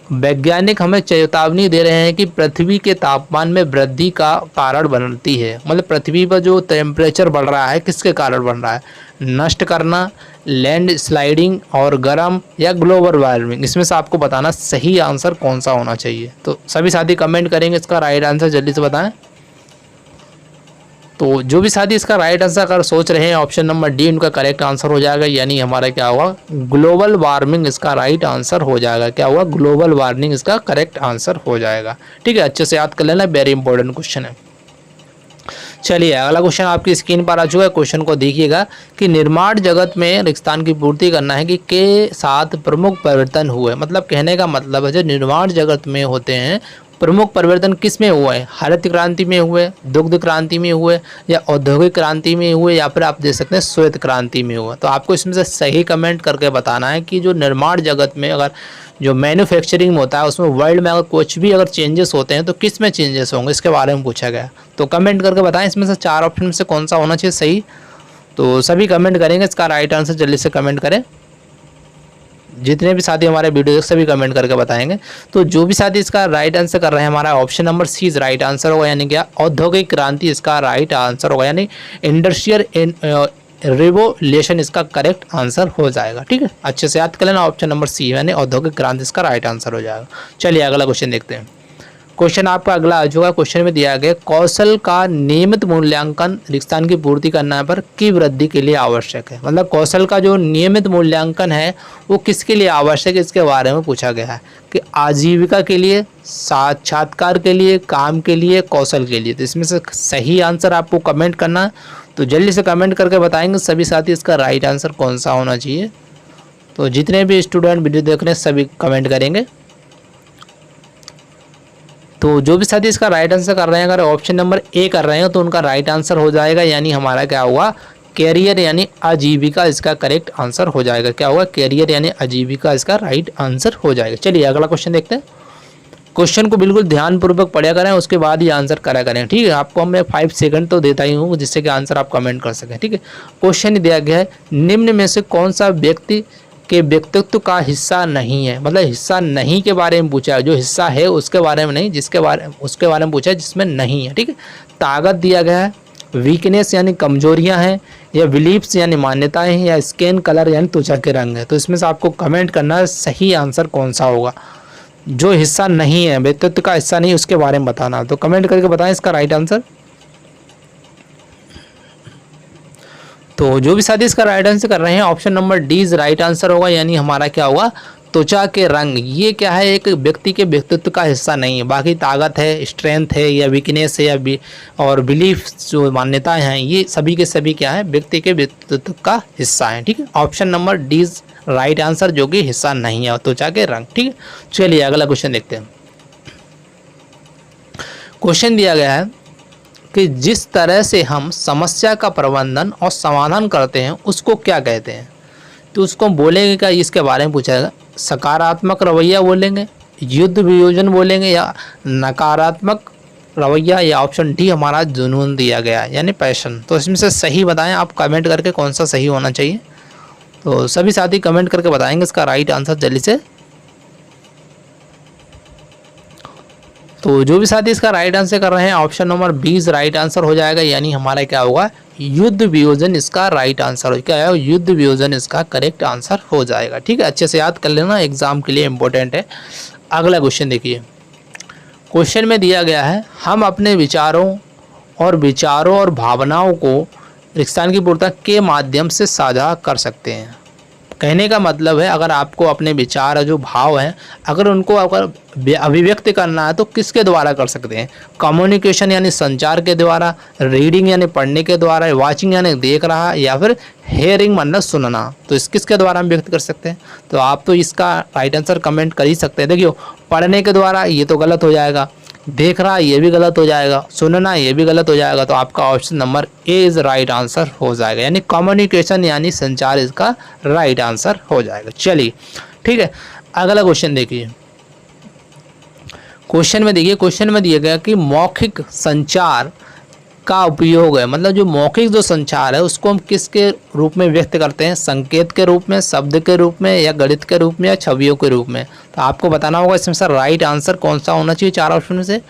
वैज्ञानिक हमें चेतावनी दे रहे हैं कि पृथ्वी के तापमान में वृद्धि का कारण बनती है। मतलब पृथ्वी पर जो टेम्परेचर बढ़ रहा है किसके कारण बढ़ रहा है, नष्ट करना, लैंड स्लाइडिंग और गर्म, या ग्लोबल वार्मिंग। इसमें से आपको बताना सही आंसर कौन सा होना चाहिए। तो सभी साथी कमेंट करेंगे इसका राइट आंसर, जल्दी से बताएं। तो जो भी साथी इसका राइट आंसर अगर सोच रहे हैं ऑप्शन नंबर डी उनका करेक्ट आंसर हो जाएगा। यानी हमारा क्या होगा, ग्लोबल वार्मिंग इसका राइट आंसर हो जाएगा। क्या हुआ, ग्लोबल वार्मिंग इसका करेक्ट आंसर हो जाएगा। ठीक है, अच्छे से याद कर लेना, वेरी इंपॉर्टेंट क्वेश्चन है। चलिए अगला क्वेश्चन आपकी स्क्रीन पर आ चुका है। क्वेश्चन को देखिएगा कि निर्माण जगत में रिक्तान की पूर्ति करना है कि के साथ प्रमुख परिवर्तन हुए। मतलब कहने का मतलब है जो निर्माण जगत में होते हैं प्रमुख परिवर्तन किस में हुए हैं, हरित क्रांति में हुए, दुग्ध क्रांति में हुए, या औद्योगिक क्रांति में हुए, या फिर आप देख सकते हैं श्वेत क्रांति में हुआ। तो आपको इसमें से सही कमेंट करके बताना है कि जो निर्माण जगत में अगर जो मैन्युफैक्चरिंग में होता है उसमें वर्ल्ड में अगर कुछ भी अगर चेंजेस होते हैं तो किस में चेंजेस होंगे, इसके बारे में पूछा गया। तो कमेंट करके बताएं इसमें से 4 ऑप्शन में से कौन सा होना चाहिए सही। तो सभी कमेंट करेंगे इसका राइट आंसर, जल्दी से कमेंट करें। जितने भी साथी हमारे वीडियो देख सभी कमेंट करके बताएंगे। तो जो भी साथी इसका राइट आंसर कर रहे हैं, हमारा option number C is right answer होगा, यानी क्या औद्योगिक क्रांति इसका राइट आंसर होगा, यानी इंडस्ट्रियल रिवोल्यूशन इसका करेक्ट आंसर हो जाएगा। ठीक है, अच्छे से याद कर लेना, ऑप्शन नंबर सी यानी औद्योगिक क्रांति इसका राइट आंसर हो जाएगा। चलिए अगला क्वेश्चन देखते हैं। क्वेश्चन आपका अगला आ जाएगा। क्वेश्चन में दिया गया कौशल का नियमित मूल्यांकन रिक्तान की पूर्ति करने पर की वृद्धि के लिए आवश्यक है। मतलब कौशल का जो नियमित मूल्यांकन है वो किसके लिए आवश्यक है, इसके बारे में पूछा गया है कि आजीविका के लिए, साक्षात्कार के लिए, काम के लिए, कौशल के लिए। तो इसमें से सही आंसर आपको कमेंट करना है, तो जल्दी से कमेंट करके बताएंगे सभी साथी इसका राइट आंसर कौन सा होना चाहिए। तो जितने भी स्टूडेंट वीडियो देख रहे हैं सभी कमेंट करेंगे। तो जो भी साथी इसका राइट आंसर कर रहे हैं, अगर ऑप्शन नंबर ए कर रहे हैं तो उनका राइट आंसर हो जाएगा, यानी हमारा क्या हुआ, कैरियर यानी आजीविका इसका करेक्ट आंसर हो जाएगा। क्या होगा, कैरियर यानी आजीविका इसका राइट आंसर हो जाएगा। चलिए अगला क्वेश्चन देखते हैं। क्वेश्चन को बिल्कुल ध्यानपूर्वक पढ़ा करें, उसके बाद ही आंसर करा करें। ठीक है, आपको मैं 5 सेकंड तो देता ही हूँ जिससे कि आंसर आप कमेंट कर सकें। ठीक है, क्वेश्चन दिया गया है निम्न में से कौन सा व्यक्ति के व्यक्तित्व का हिस्सा नहीं है। मतलब हिस्सा नहीं के बारे में पूछा है, जो हिस्सा है उसके बारे में नहीं, उसके बारे में पूछा है जिसमें नहीं है। ठीक है, ताकत दिया गया है, वीकनेस यानी कमजोरियां हैं, या बिलीफ्स यानी मान्यताएं हैं, या स्किन कलर यानी त्वचा के रंग है। तो इसमें से आपको कमेंट करना है सही आंसर कौन सा होगा। जो हिस्सा नहीं है, व्यक्तित्व का हिस्सा नहीं, उसके बारे में बताना। तो कमेंट करके बताएं इसका राइट आंसर। तो जो भी साथी इसका राइट आंसर कर रहे हैं, option number D is right answer होगा, यानी हमारा क्या होगा, त्वचा के रंग। ये क्या है, एक व्यक्ति के व्यक्तित्व का हिस्सा नहीं है। बाकी ताकत है, स्ट्रेंथ है, या वीकनेस है, या और बिलीफ जो मान्यताएं हैं, ये सभी के सभी क्या है, व्यक्ति के व्यक्तित्व का हिस्सा है। ठीक है, option number D is right answer, जो कि हिस्सा नहीं है त्वचा के रंग। ठीक है, चलिए अगला क्वेश्चन देखते हैं। क्वेश्चन दिया गया है कि जिस तरह से हम समस्या का प्रबंधन और समाधान करते हैं उसको क्या कहते हैं। तो उसको बोलेंगे क्या, इसके बारे में पूछा जाएगा। सकारात्मक रवैया बोलेंगे, युद्ध वियोजन बोलेंगे, या नकारात्मक रवैया, या ऑप्शन डी हमारा जुनून दिया गया यानी पैशन। तो इसमें से सही बताएं आप कमेंट करके कौन सा सही होना चाहिए। तो सभी साथी कमेंट करके बताएंगे इसका राइट आंसर जल्दी से। तो जो भी साथी इसका राइट आंसर कर रहे हैं, ऑप्शन नंबर 20 राइट आंसर हो जाएगा, यानी हमारा क्या होगा, युद्ध वियोजन इसका राइट आंसर हो। क्या है, युद्ध वियोजन इसका करेक्ट आंसर हो जाएगा। ठीक है, अच्छे से याद कर लेना, एग्जाम के लिए इंपॉर्टेंट है। अगला क्वेश्चन देखिए। क्वेश्चन में दिया गया है हम अपने विचारों और भावनाओं को रिक्तान की पूर्णता के माध्यम से साझा कर सकते हैं। कहने का मतलब है, अगर आपको अपने विचार जो भाव हैं, अगर उनको अभिव्यक्त करना है तो किसके द्वारा कर सकते हैं। कम्युनिकेशन यानी संचार के द्वारा, रीडिंग यानी पढ़ने के द्वारा, वाचिंग यानी देख रहा, या फिर हेयरिंग मतलब सुनना। तो इस किसके द्वारा हम व्यक्त कर सकते हैं। तो आप तो इसका राइट आंसर कमेंट कर ही सकते हैं। देखियो, पढ़ने के द्वारा ये तो गलत हो जाएगा, देख रहा ये भी गलत हो जाएगा, सुनना ये भी गलत हो जाएगा। तो आपका option number A is right answer हो जाएगा, यानी कम्युनिकेशन यानी संचार इसका राइट आंसर हो जाएगा। चलिए ठीक है, अगला क्वेश्चन देखिए। क्वेश्चन में देखिए, क्वेश्चन में दिया गया कि मौखिक संचार का उपयोग है। मतलब जो मौखिक जो संचार है उसको हम किसके रूप में व्यक्त करते हैं, संकेत के रूप में, शब्द के रूप में, या गणित के रूप में, या छवियों के रूप में। तो आपको बताना होगा इसमें सर राइट आंसर कौन सा होना चाहिए चार ऑप्शन में से।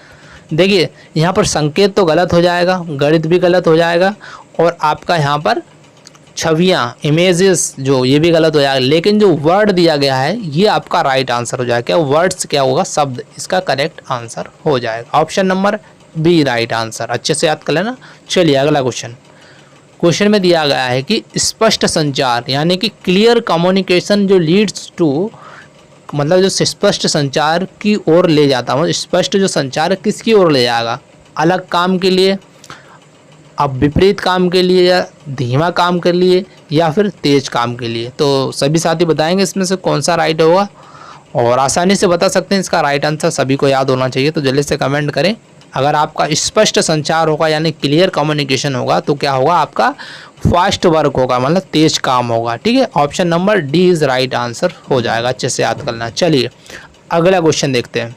देखिए यहाँ पर संकेत तो गलत हो जाएगा, गणित भी गलत हो जाएगा, और आपका यहाँ पर छवियाँ इमेजेस जो ये भी गलत हो जाएगा। लेकिन जो वर्ड दिया गया है ये आपका राइट आंसर हो जाएगा। क्या वर्ड्स क्या होगा, शब्द, इसका करेक्ट आंसर हो जाएगा। Option number B right answer, अच्छे से याद कर लेना। चलिए अगला क्वेश्चन। क्वेश्चन में दिया गया है कि स्पष्ट संचार यानी कि क्लियर कम्युनिकेशन जो लीड्स टू, मतलब जो स्पष्ट संचार की ओर ले जाता है। स्पष्ट जो संचार किसकी ओर ले जाएगा, अलग काम के लिए, अब विपरीत काम के लिए, या धीमा काम के लिए, या फिर तेज काम के लिए। तो सभी साथी बताएंगे इसमें से कौन सा राइट होगा, और आसानी से बता सकते हैं इसका राइट आंसर सभी को याद होना चाहिए। तो जल्दी से कमेंट करें। अगर आपका स्पष्ट संचार होगा यानी क्लियर कम्युनिकेशन होगा तो क्या होगा, आपका फास्ट वर्क होगा, मतलब तेज काम होगा। ठीक है, option number D is right answer हो जाएगा, अच्छे से याद करना। चलिए अगला क्वेश्चन देखते हैं।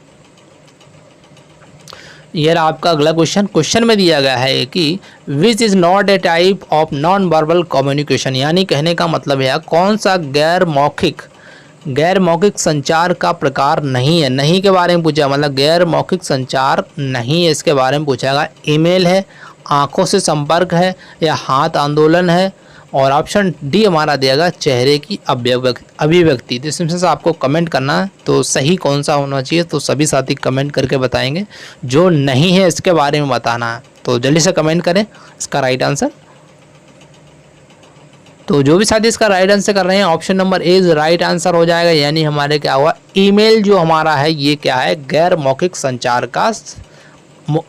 यह आपका अगला क्वेश्चन। क्वेश्चन में दिया गया है कि which is not a type of non verbal communication, यानी कहने का मतलब है कौन सा गैर मौखिक गैर मौखिक संचार का प्रकार नहीं है, नहीं के बारे में पूछा, मतलब गैर मौखिक संचार नहीं है इसके बारे में पूछागा। ईमेल है, आंखों से संपर्क है, या हाथ आंदोलन है, और ऑप्शन डी हमारा दिया चेहरे की अभिव्यक्ति। तो इसमें से आपको कमेंट करना है तो सही कौन सा होना चाहिए, तो सभी साथी कमेंट करके बताएंगे। जो नहीं है इसके बारे में बताना है, तो जल्दी से कमेंट करें इसका राइट आंसर। तो जो भी साथी इसका राइट आंसर कर रहे हैं, option number A is right answer हो जाएगा, यानी हमारे क्या हुआ, ईमेल जो हमारा है ये क्या है, गैर मौखिक संचार का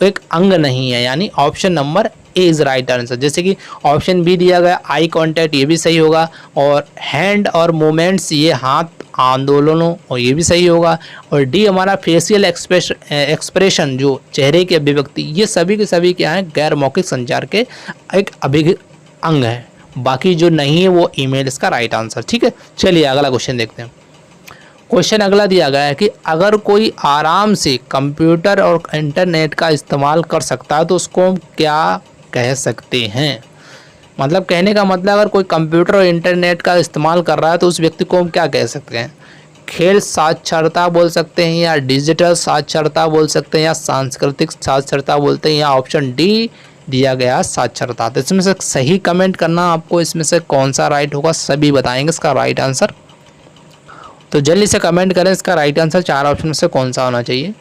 एक अंग नहीं है, यानी option number A is right answer. जैसे कि ऑप्शन बी दिया गया आई कांटेक्ट, ये भी सही होगा, और हैंड और मूवमेंट्स, ये हाथ आंदोलनों, और ये भी सही होगा, और डी हमारा फेशियल एक्सप्रेशन, जो चेहरे की अभिव्यक्ति, ये सभी के सभी क्या है, गैर मौखिक संचार के एक अंग है। बाकी जो नहीं है वो ईमेल इसका राइट आंसर। ठीक है, चलिए अगला क्वेश्चन देखते हैं। क्वेश्चन अगला दिया गया है कि अगर कोई आराम से कंप्यूटर और इंटरनेट का इस्तेमाल कर सकता है तो उसको हम क्या कह सकते हैं। मतलब कहने का मतलब, अगर कोई कंप्यूटर और इंटरनेट का इस्तेमाल कर रहा है तो उस व्यक्ति को हम क्या कह सकते हैं। खेल साक्षरता बोल सकते हैं, या डिजिटल साक्षरता बोल सकते हैं, या सांस्कृतिक साक्षरता बोलते हैं, या ऑप्शन डी दिया गया साक्षरता। तो इसमें से सही कमेंट करना आपको, इसमें से कौन सा राइट होगा सभी बताएंगे इसका राइट आंसर। तो जल्दी से कमेंट करें इसका राइट आंसर, 4 ऑप्शन में से कौन सा होना चाहिए।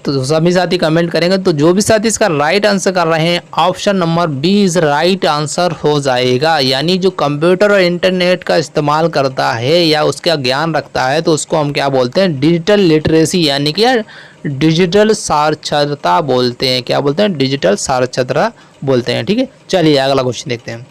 तो सभी साथी कमेंट करेंगे। तो जो भी साथी इसका राइट आंसर कर रहे हैं, option number B is right answer हो जाएगा, यानी जो कंप्यूटर और इंटरनेट का इस्तेमाल करता है या उसका ज्ञान रखता है तो उसको हम क्या बोलते हैं, डिजिटल लिटरेसी, यानी कि डिजिटल साक्षरता बोलते हैं। क्या बोलते हैं, डिजिटल साक्षरता बोलते हैं। ठीक है, चलिए अगला क्वेश्चन देखते हैं।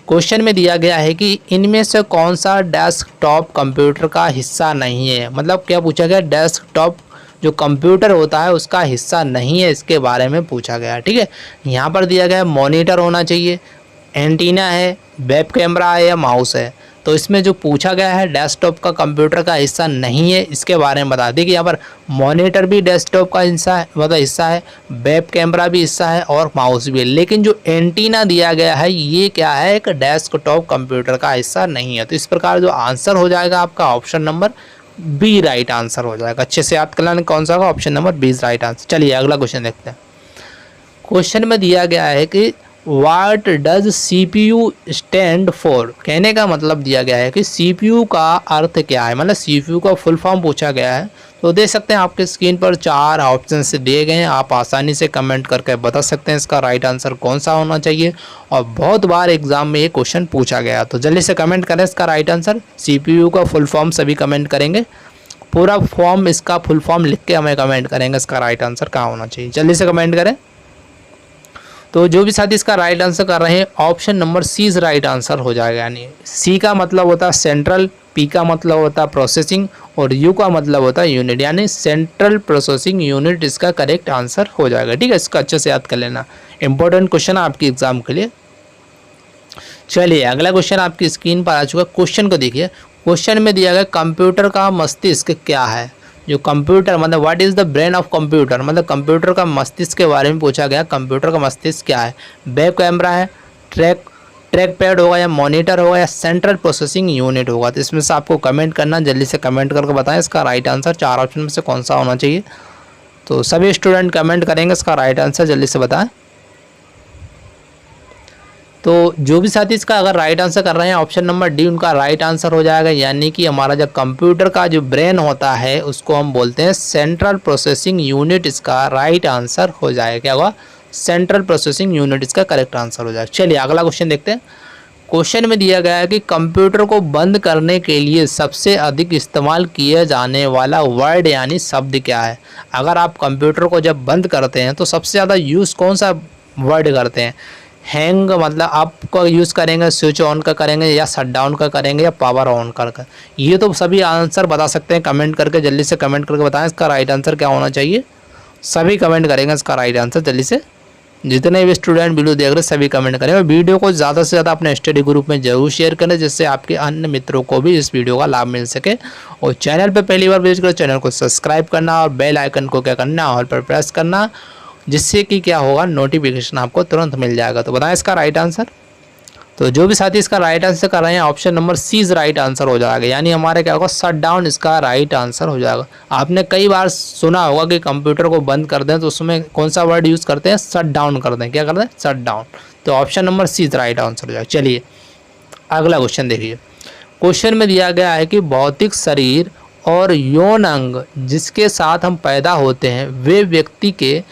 क्वेश्चन में दिया गया है कि इनमें से कौन सा डेस्कटॉप कंप्यूटर का हिस्सा नहीं है। मतलब क्या पूछा गया, डेस्कटॉप जो कंप्यूटर होता है उसका हिस्सा नहीं है, इसके बारे में पूछा गया। ठीक है, यहाँ पर दिया गया है मॉनिटर होना चाहिए, एंटीना है, वेब कैमरा है, या माउस है। तो इसमें जो पूछा गया है डेस्कटॉप का कंप्यूटर का हिस्सा नहीं है, इसके बारे में बता दें कि यहाँ पर मॉनिटर भी डेस्कटॉप का हिस्सा है, मतलब हिस्सा है, वेब कैमरा भी हिस्सा है, और माउस भी है। लेकिन जो एंटीना दिया गया है ये क्या है, एक डेस्कटॉप कंप्यूटर का हिस्सा नहीं है। तो इस प्रकार जो आंसर हो जाएगा आपका option number B right answer हो जाएगा। अच्छे से याद कर लेना कौन सा होगा, option number B right answer. चलिए अगला क्वेश्चन देखते हैं। क्वेश्चन में दिया गया है कि what does CPU stand for. कहने का मतलब दिया गया है कि CPU का अर्थ क्या है, मतलब CPU का फुल फॉर्म पूछा गया है। तो देख सकते हैं आपके स्क्रीन पर 4 ऑप्शन से दिए गए हैं, आप आसानी से कमेंट करके बता सकते हैं इसका राइट आंसर कौन सा होना चाहिए। और बहुत बार एग्जाम में ये क्वेश्चन पूछा गया, तो जल्दी से कमेंट करें इसका राइट आंसर। CPU का फुल फॉर्म सभी कमेंट करेंगे, पूरा फॉर्म इसका फुल फॉर्म लिख के हमें कमेंट करेंगे इसका राइट आंसर क्या होना चाहिए। जल्दी से कमेंट करें। तो जो भी साथी इसका राइट आंसर कर रहे हैं, option number C is right answer हो जाएगा। यानी सी का मतलब होता है सेंट्रल, पी का मतलब होता है प्रोसेसिंग, और यू का मतलब होता है यूनिट, यानी सेंट्रल प्रोसेसिंग यूनिट इसका करेक्ट आंसर हो जाएगा। ठीक है, इसको अच्छे से याद कर लेना, इंपॉर्टेंट क्वेश्चन आपके एग्जाम के लिए। चलिए अगला क्वेश्चन आपकी स्क्रीन पर आ चुका है। क्वेश्चन को देखिए, क्वेश्चन में दिया गया कंप्यूटर का मस्तिष्क क्या है। जो कंप्यूटर मतलब what is the brain of computer, मतलब कंप्यूटर का मस्तिष्क के बारे में पूछा गया। कंप्यूटर का मस्तिष्क क्या है, वेब कैमरा है, ट्रैक पैड होगा, या मॉनिटर होगा, या सेंट्रल प्रोसेसिंग यूनिट होगा। तो इसमें से आपको कमेंट करना, जल्दी से कमेंट करके बताएं इसका राइट आंसर 4 ऑप्शन में से कौन सा होना चाहिए। तो सभी स्टूडेंट कमेंट करेंगे इसका राइट आंसर, जल्दी से बताएं। तो जो भी साथी इसका अगर राइट आंसर कर रहे हैं, ऑप्शन नंबर डी उनका राइट आंसर हो जाएगा। यानी कि हमारा जब कंप्यूटर का जो ब्रेन होता है उसको हम बोलते हैं सेंट्रल प्रोसेसिंग यूनिट, इसका राइट आंसर हो जाएगा। क्या होगा, सेंट्रल प्रोसेसिंग यूनिट इसका करेक्ट आंसर हो जाएगा। चलिए अगला क्वेश्चन देखते हैं। क्वेश्चन में दिया गया है कि कंप्यूटर को बंद करने के लिए सबसे अधिक इस्तेमाल किया जाने वाला वर्ड यानी शब्द क्या है। अगर आप कंप्यूटर को जब बंद करते हैं तो सबसे ज़्यादा यूज़ कौन सा वर्ड करते हैं। हैंग मतलब आपको यूज़ करेंगे, स्विच ऑन का करेंगे, या शट डाउन का करेंगे, या पावर ऑन कर। ये तो सभी आंसर बता सकते हैं कमेंट करके, जल्दी से कमेंट करके बताएं इसका राइट आंसर क्या होना चाहिए। सभी कमेंट करेंगे इसका राइट आंसर, जल्दी से जितने भी स्टूडेंट वीडियो देख रहे हैं सभी कमेंट करें। और वीडियो को ज़्यादा से ज़्यादा अपने स्टडी ग्रुप में जरूर शेयर करें, जिससे आपके अन्य मित्रों को भी इस वीडियो का लाभ मिल सके। और चैनल पर पहली बार विजिट करें, चैनल को सब्सक्राइब करना और बेल आइकन को क्या करना, ऑल पर प्रेस करना, जिससे कि क्या होगा, नोटिफिकेशन आपको तुरंत मिल जाएगा। तो बताएं इसका राइट आंसर। तो जो भी साथी इसका राइट आंसर कर रहे हैं option number C is right answer हो जाएगा, यानी हमारे क्या होगा शट डाउन इसका राइट आंसर हो जाएगा। आपने कई बार सुना होगा कि कंप्यूटर को बंद कर दें तो उसमें कौन सा वर्ड यूज़ करते हैं, शट डाउन कर दें, क्या करते हैं, शट डाउन। तो option number C is right answer हो जाएगा। चलिए अगला क्वेश्चन देखिए। क्वेश्चन में दिया गया है कि भौतिक शरीर और यौन अंग जिसके साथ हम पैदा होते हैं वे व्यक्ति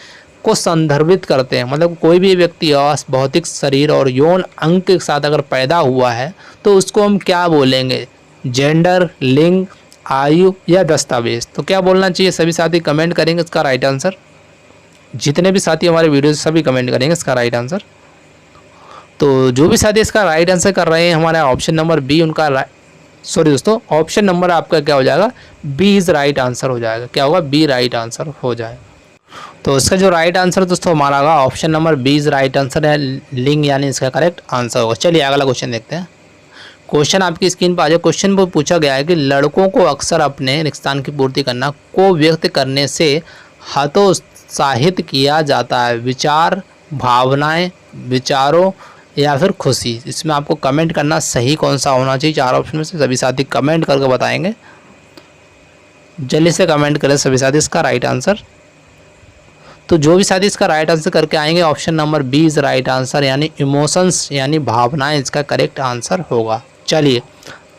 को संदर्भित करते हैं। मतलब कोई भी व्यक्ति भौतिक शरीर और यौन अंग के साथ अगर पैदा हुआ है तो उसको हम क्या बोलेंगे, जेंडर, लिंग, आयु या दस्तावेज। तो क्या बोलना चाहिए, सभी साथी कमेंट करेंगे इसका राइट आंसर। जितने भी साथी हमारे वीडियो से सभी कमेंट करेंगे इसका राइट आंसर। तो जो भी साथी इसका राइट आंसर कर रहे हैं हमारा ऑप्शन नंबर बी उनका सॉरी दोस्तों, ऑप्शन नंबर आपका क्या हो जाएगा, बी इज़ राइट आंसर हो जाएगा। क्या होगा, बी राइट आंसर हो जाएगा। तो इसका जो राइट आंसर दोस्तों हमारा होगा option number B is right answer है, लिंग यानी इसका करेक्ट आंसर होगा। चलिए अगला क्वेश्चन देखते हैं। क्वेश्चन आपकी स्क्रीन पर आ जाए। क्वेश्चन पर पूछा गया है कि लड़कों को अक्सर अपने रिक्तान की पूर्ति करना को व्यक्त करने से हतोत्साहित किया जाता है, विचार, भावनाएं, विचारों या फिर खुशी। इसमें आपको कमेंट करना सही कौन सा होना चाहिए, चार ऑप्शन में से सभी साथी कमेंट करके बताएंगे। जल्दी से कमेंट करें सभी साथी इसका राइट आंसर। तो जो भी साथी इसका राइट आंसर करके आएंगे option number B is right answer, यानी इमोशंस यानी भावनाएं इसका करेक्ट आंसर होगा। चलिए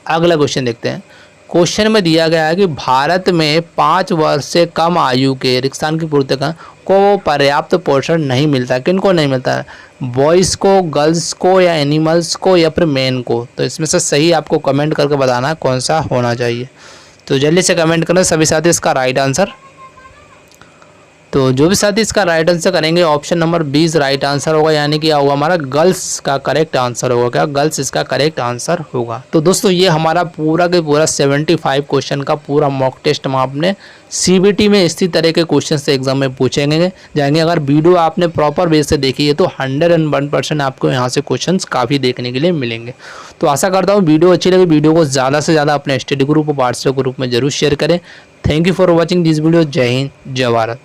अगला क्वेश्चन देखते हैं। क्वेश्चन में दिया गया है कि भारत में 5 वर्ष से कम आयु के रिक्तान की पूर्ति को पर्याप्त पोषण नहीं मिलता। किनको नहीं मिलता है, बॉयज़ को, गर्ल्स को या एनिमल्स को या फिर मैन को। तो इसमें से सही आपको कमेंट करके बताना है कौन सा होना चाहिए। तो जल्दी से कमेंट करें सभी साथी इसका राइट आंसर। तो जो भी साथी इसका राइट आंसर करेंगे option number B is right answer होगा, यानी कि क्या होगा हमारा गर्ल्स का करेक्ट आंसर होगा। क्या, गर्ल्स इसका करेक्ट आंसर होगा। तो दोस्तों ये हमारा पूरा के पूरा 75 क्वेश्चन का पूरा मॉक टेस्ट हम आपने सीबीटी में इसी तरह के क्वेश्चन से एग्जाम में पूछेंगे जाएंगे। अगर वीडियो आपने प्रॉपर वे से देखी है तो 101% आपको यहाँ से क्वेश्चन काफ़ी देखने के लिए मिलेंगे। तो आशा करता हूँ वीडियो अच्छी लगी, वीडियो को ज़्यादा से ज़्यादा अपने स्टडी ग्रुप और व्हाट्सएप ग्रुप में जरूर शेयर करें। Thank you for watching this video. जय हिंद, जय भारत।